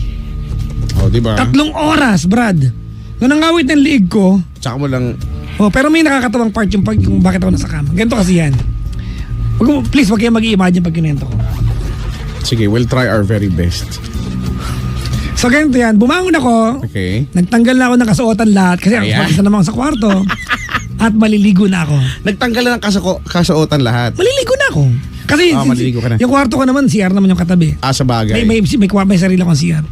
Di ba? 3 oras, Brad. Nung nangawit ng liig ko, Tsaka mo lang, pero may nakakatawang part yung bakit ako nasa kama. Ganito kasi yan. Please, wag kayong mag-i-imagine pag kinento ko. sige, we'll try our very best. So ganito yan, bumangon ako, Okay. nagtanggal na ako ng kasuotan lahat kasi Ayan. mag-isa naman ako sa kwarto at maliligo na ako. Nagtanggal na ng kasuotan lahat. Maliligo na ako. Kasi maliligo ka na. yung kwarto ko naman, CR naman yung katabi. Sa bagay. May sarili akong CR.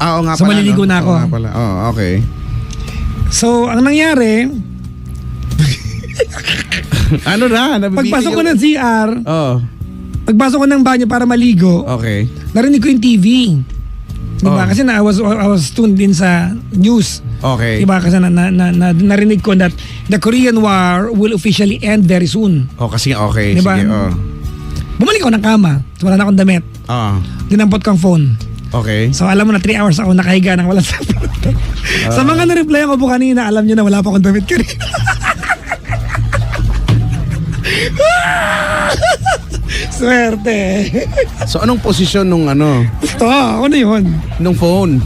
Oo nga So, pala. maliligo na ako. Oo nga pala. Okay. So, ang nangyari, Ano na? pagpasok ko ng CR, pagpasok ko ng banyo para maligo, Okay. narinig ko yung TV. Diba? Kasi I was tuned in sa news. Okay. Diba? Kasi narinig ko that the Korean War will officially end very soon. Kasi okay. Diba? Sige, Bumalik ako ng kama. Wala na akong damit. Dinampot kong phone. Okay. So alam mo na 3 hours ako nakahiga ng walang sapatos. Sa mga na-reply ko po kanina, alam nyo na wala pa akong damit kanina. Swerte. So anong posisyon nung Ito, ako na yun. nung phone?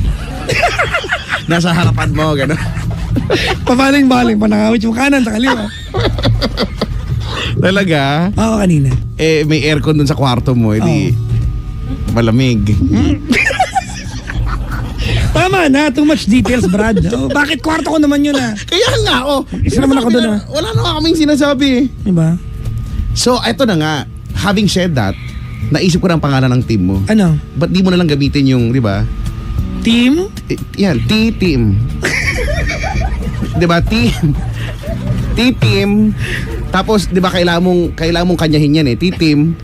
Nasa harapan mo, gano'n. Pabaling-baling, panangawit yung kanan sa kaliwa. Talaga? Oo, kanina. May aircon dun sa kwarto mo, edi malamig. Tama na, too much details, Brad. Bakit kwarto ko naman yun Kaya nga, Isa naman ako dun Wala na kaming sinasabi. Diba? So, eto na nga. Having said that, naisip ko na ang pangalan ng team mo. Ano? Ba't di mo na lang gamitin yung, di ba? Team? Yan, T-team. Di ba? T-team. Tapos, di ba, kailangan mong kanyahin yan T-team,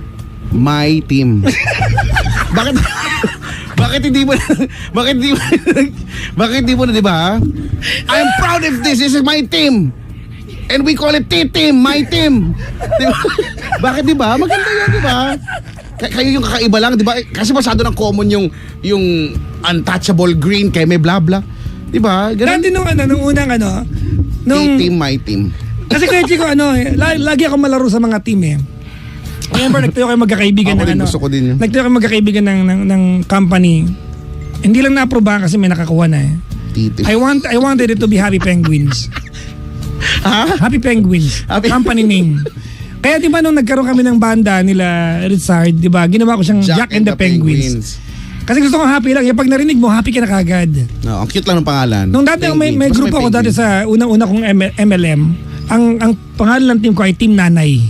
my team. Bakit hindi mo na, di ba? I'm proud of this. This is my team. And we call it T-team, my team. Di ba? Bakit, di ba? Maganda yan, di ba? Kayo yung kakaiba lang, di ba? Kasi masyado ng common yung untouchable green kay may blah blah. Di ba? Dati nung unang T-team, my team. Kasi kaya Chico, lagi ako malaro sa mga team Remember, nagtayo kayo magkakaibigan Ako din, gusto ko din yun. Nagtayo kayo magkakaibigan ng company. Hindi lang na-aprobahan kasi may nakakuha na T-team. I wanted it to be Happy Penguins. Happy Penguins. Company name. Kaya di ba nung nagkaroon kami ng banda nila Richard, di ba, ginawa ko siyang Jack and the Penguins. Kasi gusto ko happy lang. Yung pag narinig mo, happy ka na kagad. No, ang cute lang ng pangalan. Nung dati may Penguin. grupo ako dati sa unang-una kong MLM, ang pangalan ng team ko ay Team Nanay.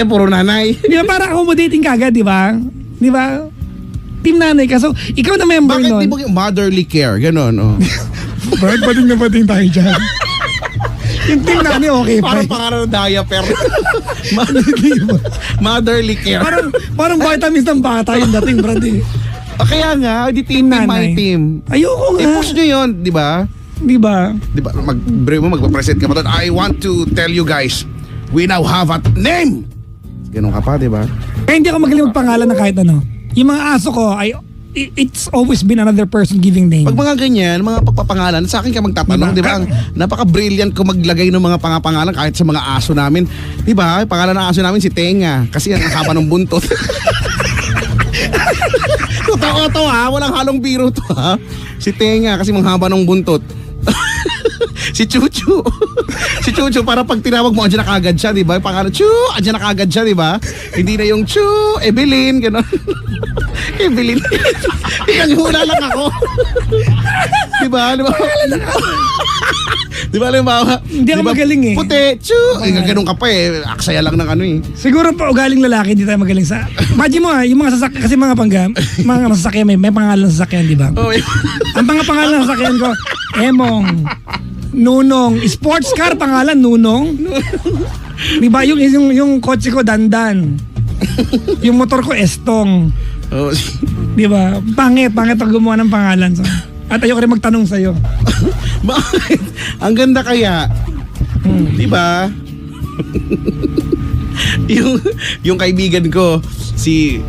Puro nanay. Di ba para accommodating kagad, di ba? Di ba? Team Nanay ka. So, ikaw na member Bakit nun. di mo yung motherly care? Ganon, Bakit bading tayo dyan? Yung Team Nanay, okay pa. Parang pangalan ng diaper. Motherly care. Parang vitamins ng bata yung dating, brad Kaya nga, di team Nanay. my team. Ayoko nga. I-push nyo yun, di ba? Di ba? Di ba, magpa-present ka pa doon. I want to tell you guys, we now have a name! Ganun ka pa, di ba? Kaya hindi ako magaling magpangalan na kahit ano. Yung mga aso ko, it's always been another person giving name. Pag mga ganyan, mga pagpapangalan, sa akin ka magtatanong, di ba? Ang napaka-brilliant ko maglagay ng mga pangapangalan kahit sa mga aso namin. Di ba? Pangalan ng aso namin si Tenga. Kasi ang haba ng buntot. Totoo to walang halong biro to Si Tenga kasi manghaba ng buntot. Si Chuchu. Si Chuchu, para pag tinawag mo, andyan na kaagad siya, di ba? Yung pangalan, Chu, andyan na kaagad siya, di ba? Hindi na yung Chu, Evelyn, gano'n. Evelyn. Hula lang ako. Di ba? Di ba? Di ba, halimbawa? Hindi ako di ba, magaling eh. Puti, Chu. Ganun ka pa eh. Aksaya lang ng ano eh. Siguro pa ugaling lalaki, hindi tayo magaling sa... Imagine mo yung mga sasakyan, kasi mga mga sasakyan, may pangalan sa sasakyan, di ba? Oh, Ang mga pangalan ng sasakyan ko, Emong, Nunong, sports car pangalan, Nunong. Di ba? Yung kotse ko, Dandan. Yung motor ko, Estong. oh. Di ba? Pangit pag gumawa ng pangalan. So, at ayoko rin magtanong sa'yo. Bakit? Ang ganda kaya. Di ba? yung kaibigan ko, si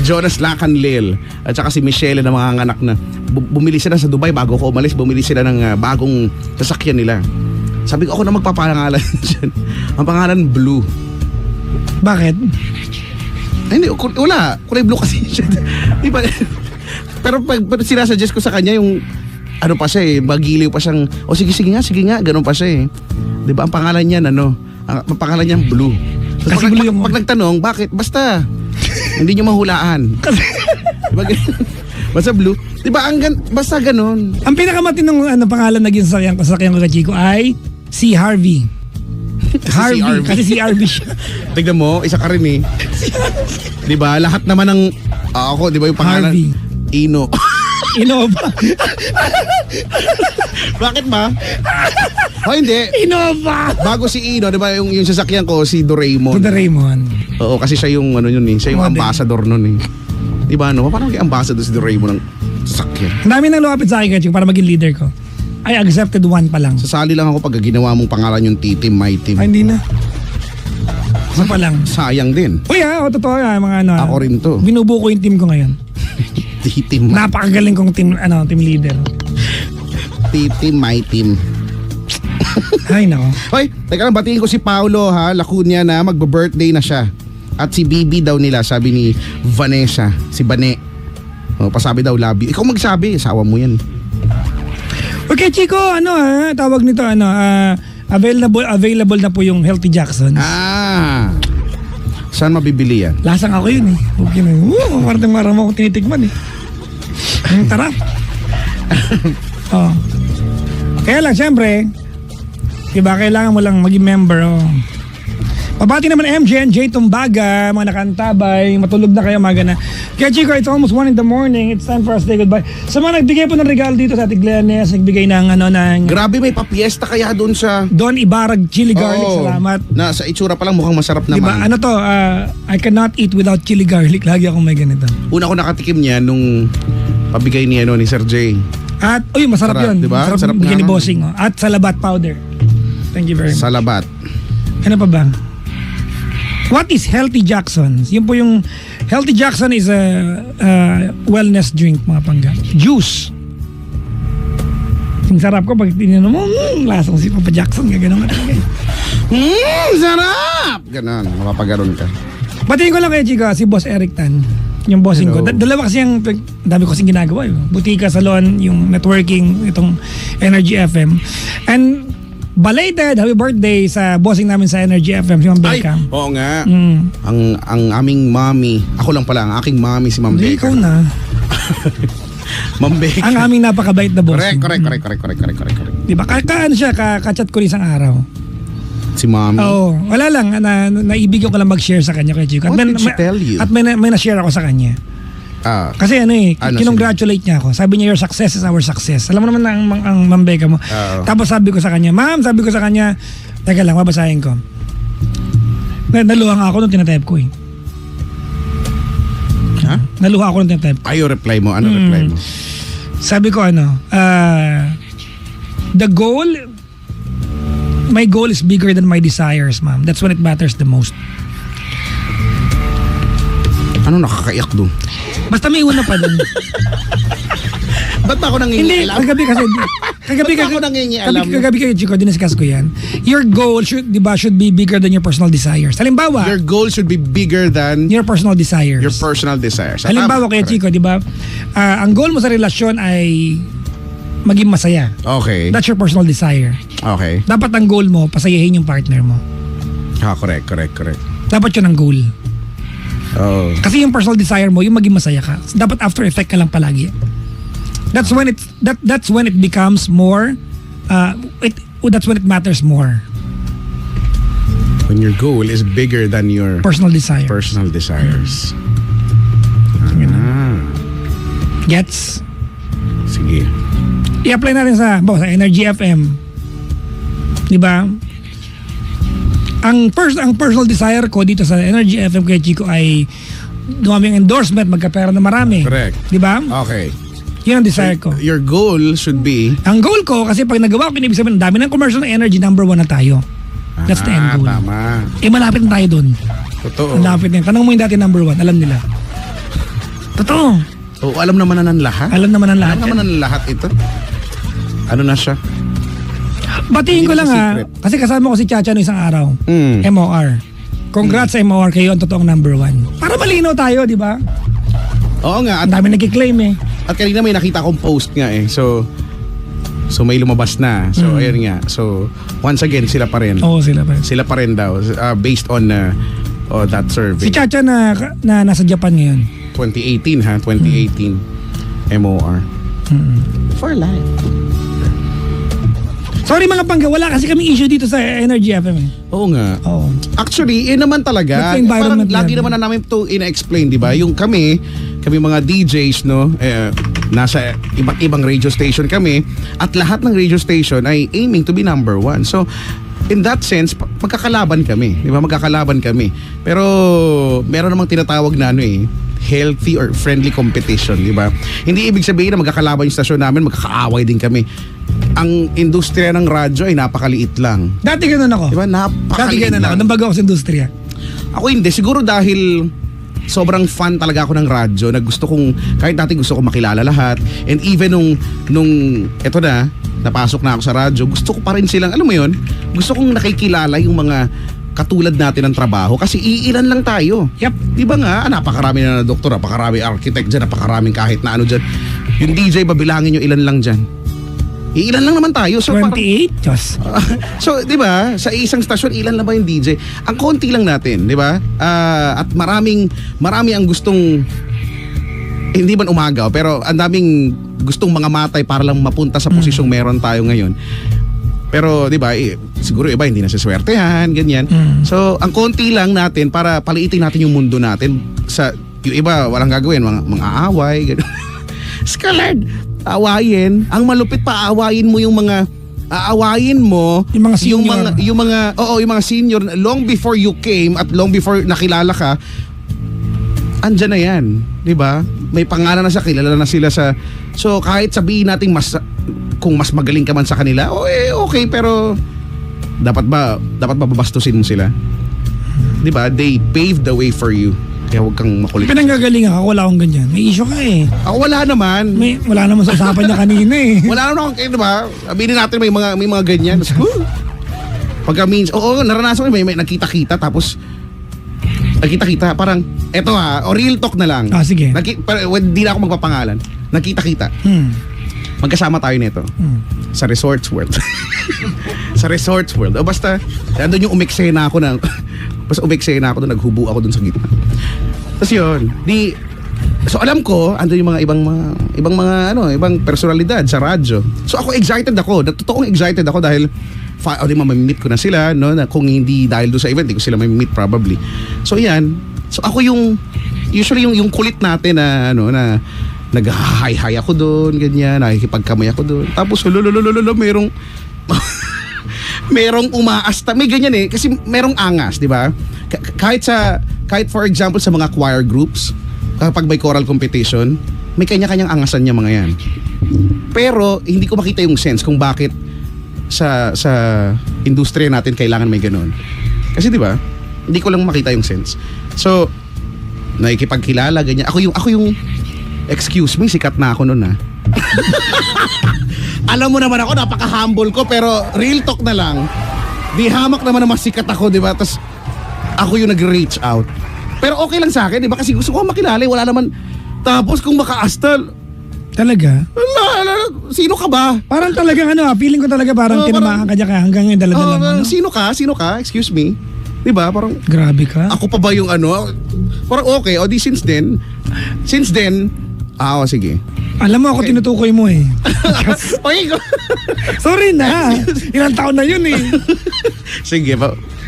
Jonas Lacanlil at saka si Michelle na mga anak na bumili sila sa Dubai bago ko umalis, bumili sila ng bagong sasakyan nila. Sabi ko, ako na magpapangalan dyan. Ang pangalan Blue. Bakit? Ay, hindi, wala. Kulay blue kasi siya. Di ba? Pero pag sinasuggest ko sa kanya yung ano pa siya eh, magiliw pa siyang, sige nga, ganun pa siya eh. Di ba ang pangalan niya, ang pangalan niya Blue. Kasi blue yung... Pag nagtanong, bakit? Basta, hindi niyo mahulaan. Diba, basta Blue. Di ba, basta ganun. Ang pinakamatinong pangalan naging sasakyan ko kay Chico ay si Harvey. Harvey. Kasi si Harvey siya. Tignan mo, isa ka rin eh. Di ba, lahat naman ng, ako, di ba yung pangalan? Harvey. Ino. Innova. Bakit ba? Hindi. Innova. Bago si Ino, di ba yung sasakyan ko, si Doraemon. To the Raymond. Oo, kasi siya yung yun eh. Siya yung Model. ambassador nun eh. Di ba Parang kay ambassador si Doraemon ng sasakyan. Ang dami nang lumapit sa akin, Chico, para maging leader ko. I accepted one pa lang. Sasali lang ako pag ginawa mong pangalan yung T-Team, My Team. Ay, hindi na. Isa pa lang. Sayang din. Uy totoo mga Ako rin to. Binubuo ko yung team ko ngayon. T-Team, Napakagaling kong team leader. T-Team, My Team. Ay, nako. Hoy, teka lang, batiin ko si Paulo Lacuna na magbe-birthday na siya. At si Bibi daw nila, sabi ni Vanessa, si Bane. Pasabi daw, love you. Ikaw magsabi, asawa mo yan. Okay, Chico, tawag nito, available na po yung Healthy Jackson. Saan mabibili yan? Lasang ako yun eh. Okay na. Marang ako tinitigman eh. Tara. Kaya lang, syempre, diba, kailangan mo lang maging member. Pabati naman MJ Tumbaga, mga nakantabay, matulog na kayo, maga na. Kaya Chico, it's almost 1 in the morning. It's time for us to say goodbye. Sa mga nagbigay po ng regalo dito sa Tiglenes, nagbigay ng Grabe, may papiesta kaya doon sa... Don Ibarag Chili Garlic, Oo. salamat. Na sa itsura pa lang mukhang masarap naman. Diba, I cannot eat without chili garlic. Lagi akong may ganito. Una ko nakatikim niya nung pabigay ni Sir J. At, masarap Sarap, yun. diba? Masarap Sarap bigyan ni nga. Bossing. At salabat powder. Thank you very much. Salabat. Ano pa ba? What is Healthy Jackson? Yun po yung Healthy Jackson is a wellness drink, mga pangga. Juice. Ang sarap ko pag tininom mo, lasang si Papa Jackson, gano'n ka talaga. Sarap! Ganon, mapapagaron ka. Batiin ko lang kay Chico, si Boss Eric Tan. Yung bossing ko. Hello. Dalawa kasi yung dami ko kasing ginagawa. Butika, salon, yung networking, itong Energy FM. And belated happy birthday sa bossing namin sa Energy FM, si Ma'am Becca. Oo nga. Mm. Ang aming mommy, ako lang pala, ang aking mommy si Ma'am Hindi, Becca. ikaw na. Ma'am Becca. Ang aming napakabait na bossing. Correct. Diba? Ano siya, kachat ko rin isang araw. Si Mommy. Oo, wala lang, naibigyan ko lang mag-share sa kanya kay Chico. What did she tell you? At may na-share ako sa kanya. Kasi kinongratulate niya ako. Sabi niya, your success is our success. Alam mo naman na ang Ma'am Becca mo. Tapos sabi ko sa kanya, teka lang, babasahin ko. Naluha nga ako nung tinatype ko eh. Ha? Naluha ako nung tinatype ko. Ayaw reply mo. Ano reply mo? Sabi ko my goal is bigger than my desires, ma'am. That's when it matters the most. Ano nakakaiyak doon? Basta may una pa dun. Ba't ba ako Hindi, nangingialam? kagabi kasi. Ba't ba ako nangingialam? Kagabi kayo, Chico, diniscuss ko yan. Your goal should be bigger than your personal desires. Halimbawa, Your goal should be bigger than your personal desires. your personal desires. Halimbawa kaya, Chico, di ba? Ang goal mo sa relasyon ay maging masaya. Okay. That's your personal desire. Okay. Dapat ang goal mo, pasayahin yung partner mo. Correct. Dapat yun ang goal. Oh. Kasi yung personal desire mo, yung maging masaya ka. Dapat after effect ka lang palagi. That's when it becomes more that's when it matters more. When your goal is bigger than your Personal desire. personal desires. Gets? Sige. I-apply natin sa Energy FM. 'Di ba? Ang personal desire ko dito sa Energy FM kay Chico ay dumaming endorsement, magkapera na marami. Correct. 'Di ba? Okay. Yun ang desire ko. Your goal should be Ang goal ko, kasi pag nagawa ko, ibig sabihin, ang dami ng commercial na energy, number 1 na tayo. That's the end goal. Tama. Malapit na tayo dun. Totoo. Malapit na yun. Tanong mo yung dati number 1, alam nila. Totoo. Oh, alam naman na ng lahat. Alam naman ang lahat. Alam naman ng lahat ito. Ano na siya? Batiin Hindi ko na lang siya ha, secret. kasi kasama ko si Chacha no isang araw. Mm. MOR. Congrats sa MOR, kayo ang totoong number 1. Para malinaw tayo, di ba? Oo nga. Ang dami nagkiklaim eh. At kanina may nakita akong post nga eh. So may lumabas na. So ayun nga. So once again sila pa rin. Oo, sila pa. Sila pa rin daw based on that survey. Si Chacha na nasa Japan ngayon. 2018 ha, 2018 MOR. For life. Sorry mga pangga, wala kasi kami issue dito sa Energy FM eh. Oo nga. Oo. Actually, naman talaga. That's the environment Parang lagi yan. naman na namin to ina-explain, di ba? Yung kami mga DJs, no? Nasa iba't ibang radio station kami at lahat ng radio station ay aiming to be number 1. So, in that sense, magkakalaban kami. Di ba? Magkakalaban kami. Pero, meron namang tinatawag na healthy or friendly competition, di ba? Hindi ibig sabihin na magkakalaban yung stasyon namin, magkakaaway din kami. Ang industriya ng radyo ay napakaliit lang. Dati ganun ako. Di ba? Dati Napakaliit ganun ako, lang. nang bago ako sa industriya. Ako hindi. Siguro dahil sobrang fan talaga ako ng radyo na gusto kong, kahit dati gusto kong makilala lahat. And even nung eto na, napasok na ako sa radyo, gusto ko pa rin silang, alam mo yun, gusto kong nakikilala yung mga katulad natin ng trabaho kasi iilan lang tayo. Yep. Di ba nga, napakarami na doktor, napakarami architect dyan, napakaraming kahit na ano dyan. Yung DJ, babilangin nyo ilan lang dyan. Ilan lang naman tayo. So, 28? Diyos. so, di ba, sa isang stasyon, ilan na ba yung DJ? Ang konti lang natin, di ba? At marami ang gustong, hindi man umagaw, pero ang daming gustong mga matay para lang mapunta sa posisyong meron tayo ngayon. Pero, di ba, siguro iba hindi na siswertehan, ganyan. So, ang konti lang natin para paliitin natin yung mundo natin. Yung iba, walang gagawin, mga aaway, gano'n. Scalard, awayin. Ang malupit pa, aawayin mo yung mga aawayin mo Yung mga senior. yung mga senior long before you came at long before nakilala ka. Andyan na yan, 'di ba? May pangalan na siya, kilala na sila sa. So kahit sabihin natin kung mas magaling ka man sa kanila, okay, pero dapat ba babastusin mo sila? 'Di ba? They paved the way for you. Kaya huwag kang makulit. Pinanggagaling ako, wala akong ganyan. May issue ka eh. Ako wala naman. Wala naman sa usapan niya kanina eh. Wala naman ako, di ba? Sabihin natin may mga ganyan. Pagka means, naranasan ko may nakita-kita tapos nakita-kita parang eto real talk na lang. Sige. Hindi na ako magpapangalan. Nakita-kita. Magkasama tayo nito. Sa Resorts World. Sa Resorts World. O basta, andun yung umeksena ako na doon, naghubo ako doon sa gitna. Tapos yun, so alam ko, andun yung mga ibang personalidad sa radyo. So ako excited ako, totoong excited ako dahil di mamimit ko na sila, no? Na kung hindi dahil doon sa event, hindi ko sila mamimit probably. So yan, so ako usually yung kulit natin na na nag-hi-hi ako doon, ganyan, nakikipagkamay ako doon. Tapos merong umaasta. May ganyan eh kasi merong angas, 'di ba? Kahit for example sa mga choir groups, kapag may choral competition, may kanya-kanyang angasan niya mga 'yan. Pero hindi ko makita yung sense kung bakit sa industriya natin kailangan may ganoon. Kasi 'di ba? Hindi ko lang makita yung sense. So, nakikipagkilala ganyan. Ako yung excuse me, sikat na ako noon Alam mo naman ako, napaka-humble ko, pero real talk na lang. Di hamak naman na masikat ako, di ba? Tapos ako yung nag-reach out. Pero okay lang sa akin, di ba? Kasi gusto ko makilala, wala naman. Tapos kung maka-astal, Talaga? Sino ka ba? Parang talagang feeling ko talaga parang Oo, tinamaan ka dyan ka hanggang ngayon dala-dala mo. No? Sino ka? Excuse me. 'Di ba? Parang Grabe ka. ako pa ba yung Parang okay, o di since then, sige. Alam mo ako tinutukoy mo eh. Okay. Sorry na. Ilang taon na yun eh. Sige,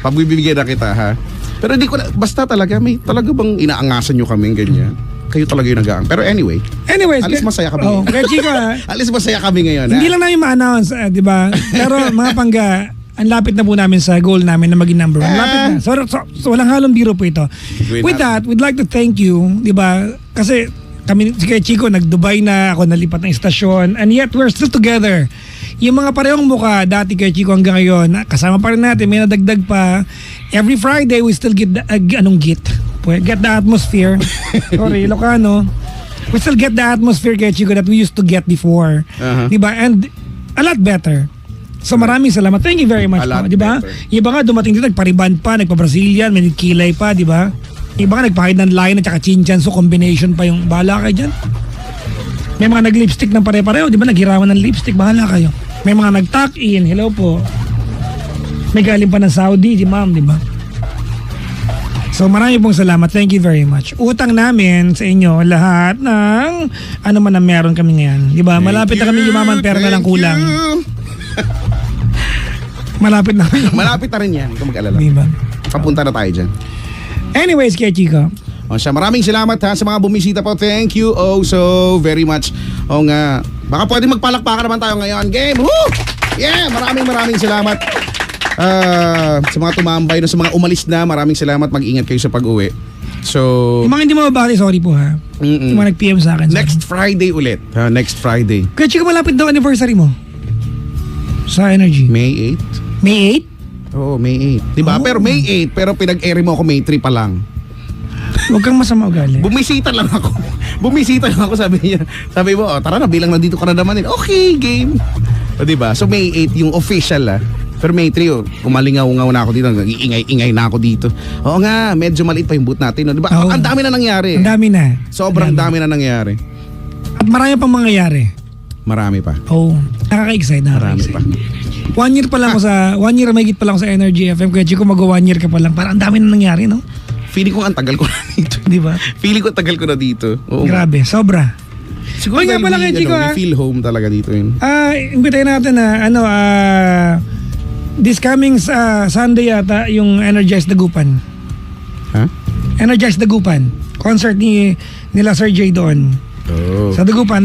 pagbibigyan na kita ha. Pero hindi ko basta talaga bang inaangasan nyo kami ganyan. Kayo talaga yung nag-aang. Pero anyways, Anyways, masaya kami. Oh, kaya Chico Alis masaya kami ngayon. hindi lang namin ma-announce, di ba? Pero mga pangga, ang lapit na po namin sa goal namin na maging number 1. Lapit na. So walang halong biro po ito. With that, we'd like to thank you, di ba? Kasi kami, si Kuya Chico, nag-Dubai na, ako nalipat ng istasyon, and yet we're still together. Yung mga parehong mukha, dati Kuya Chico hanggang ngayon, kasama pa rin natin, may nadagdag pa. Every Friday, we still get get the atmosphere. Sorry, Ilocano. We still get the atmosphere, Kuya Chico, that we used to get before. Diba? And a lot better. So maraming salamat. Thank you very much po. Diba? Iba nga dumating dito, nagpariban pa, nagpa-Brazilian, may kilay pa, diba? Iba nga nagpahid ng line at saka chinchan, so combination pa yung bahala kayo dyan. May mga nag-lipstick ng pare-pareho, diba? Naghiraman ng lipstick, bahala kayo. May mga nag-tuck in, hello po. May galing pa ng Saudi, di ma'am, diba? So marami pong salamat. Thank you very much. Utang namin sa inyo lahat ng ano man na meron kami ngayon. Di ba? Malapit na kami yumaman pero na lang kulang. Malapit na kami. Malapit na rin yan. Huwag ka mag-alala. Di ba? Papunta na tayo dyan. Anyways, Kuya Chico. O siya, maraming salamat ha sa mga bumisita po. Thank you so very much. O nga, baka pwede magpalakpakan naman tayo ngayon. Game! Woo! Yeah! Maraming salamat. Sa mga tumambay, sa mga umalis na, maraming salamat. Mag-ingat kayo sa pag-uwi. So, Yung mga hindi mo mabati, sorry po ha. Yung mga nag-PM sa akin. next Friday ulit. Next Friday. Kuya Chico, malapit daw anniversary mo. Sa Energy. May 8? May 8? Oo, May 8. Diba? Oh. Pero May 8, pero pinag-airy mo ako May 3 pa lang. Huwag kang masama ugali. Bumisita lang ako. Sabi niya. Sabi mo, tara na, bilang nandito ka na naman din. Okay, game. O diba? So May 8 yung official Pero May 3, kumalingaw-ngaw na ako dito. Ingay na ako dito. Oo nga, medyo maliit pa yung boot natin. Diba? Oo. Ang dami na nangyari. Ang dami na. Sobrang dami na nangyari. At marami pang mangyayari. Marami pa. Oh, nakaka-excite. Marami pa. 1 year pa lang ako sa 1 year mahigit pa lang ako sa Energy FM. Kuya Chico, mag-1 year ka pa lang. Parang ang dami na nangyari, no? Feeling ko ang tagal ko na dito. Di ba? Feeling ko ang tagal ko na dito. Oo. Grabe, sobra. Siguro Oy, nga dahil pala Kuya Chico, we feel home talaga dito yun. Imbitahin natin na this coming Sunday yata yung Energize Dagupan. Ha? Energize Dagupan. Concert nila Sir J doon. Oh. Sa Dagupan,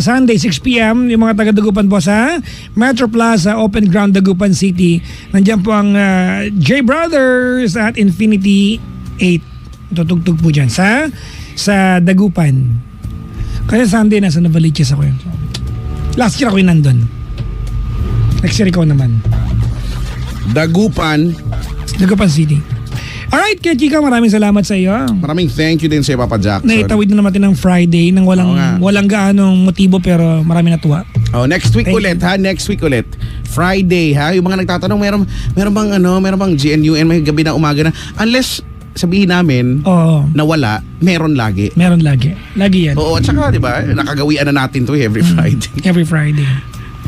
Sunday 6 p.m. yung mga taga Dagupan po sa Metro Plaza, Open Ground, Dagupan City. Nandiyan po ang J Brothers at Infinity 8. Tutugtog po dyan sa Dagupan. Kasi Sunday nasa Novaliches ako yun. Last year ako yung nandun. Next year ikaw naman. Dagupan City. Alright, Kuya Chico, maraming salamat sa iyo. Maraming thank you din sa Papa Jackson. Naitawid na naman natin ng Friday nang walang gaanong motibo pero marami natuwa. Next week ulit ha, next week ulit. Friday ha, yung mga nagtatanong meron bang GNUN may gabi na umaga na unless sabihin namin na wala, meron lagi. Meron lagi. Lagi yan. Oo, at saka 'di ba, nakagawian na natin 'to every Friday. Every Friday.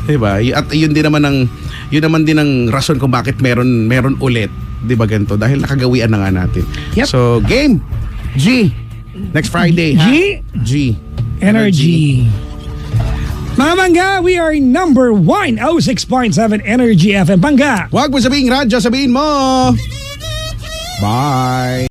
'Di ba? At yun naman din ang rason kung bakit meron ulit. 'Di ba ganito? Dahil nakagawian na nga natin. Yep. So, game G next Friday ha. G Energy. Mga mangga, we are number 106.7 Energy FM. Pangga. Wag mo sabihin radyo, sabihin mo. Bye.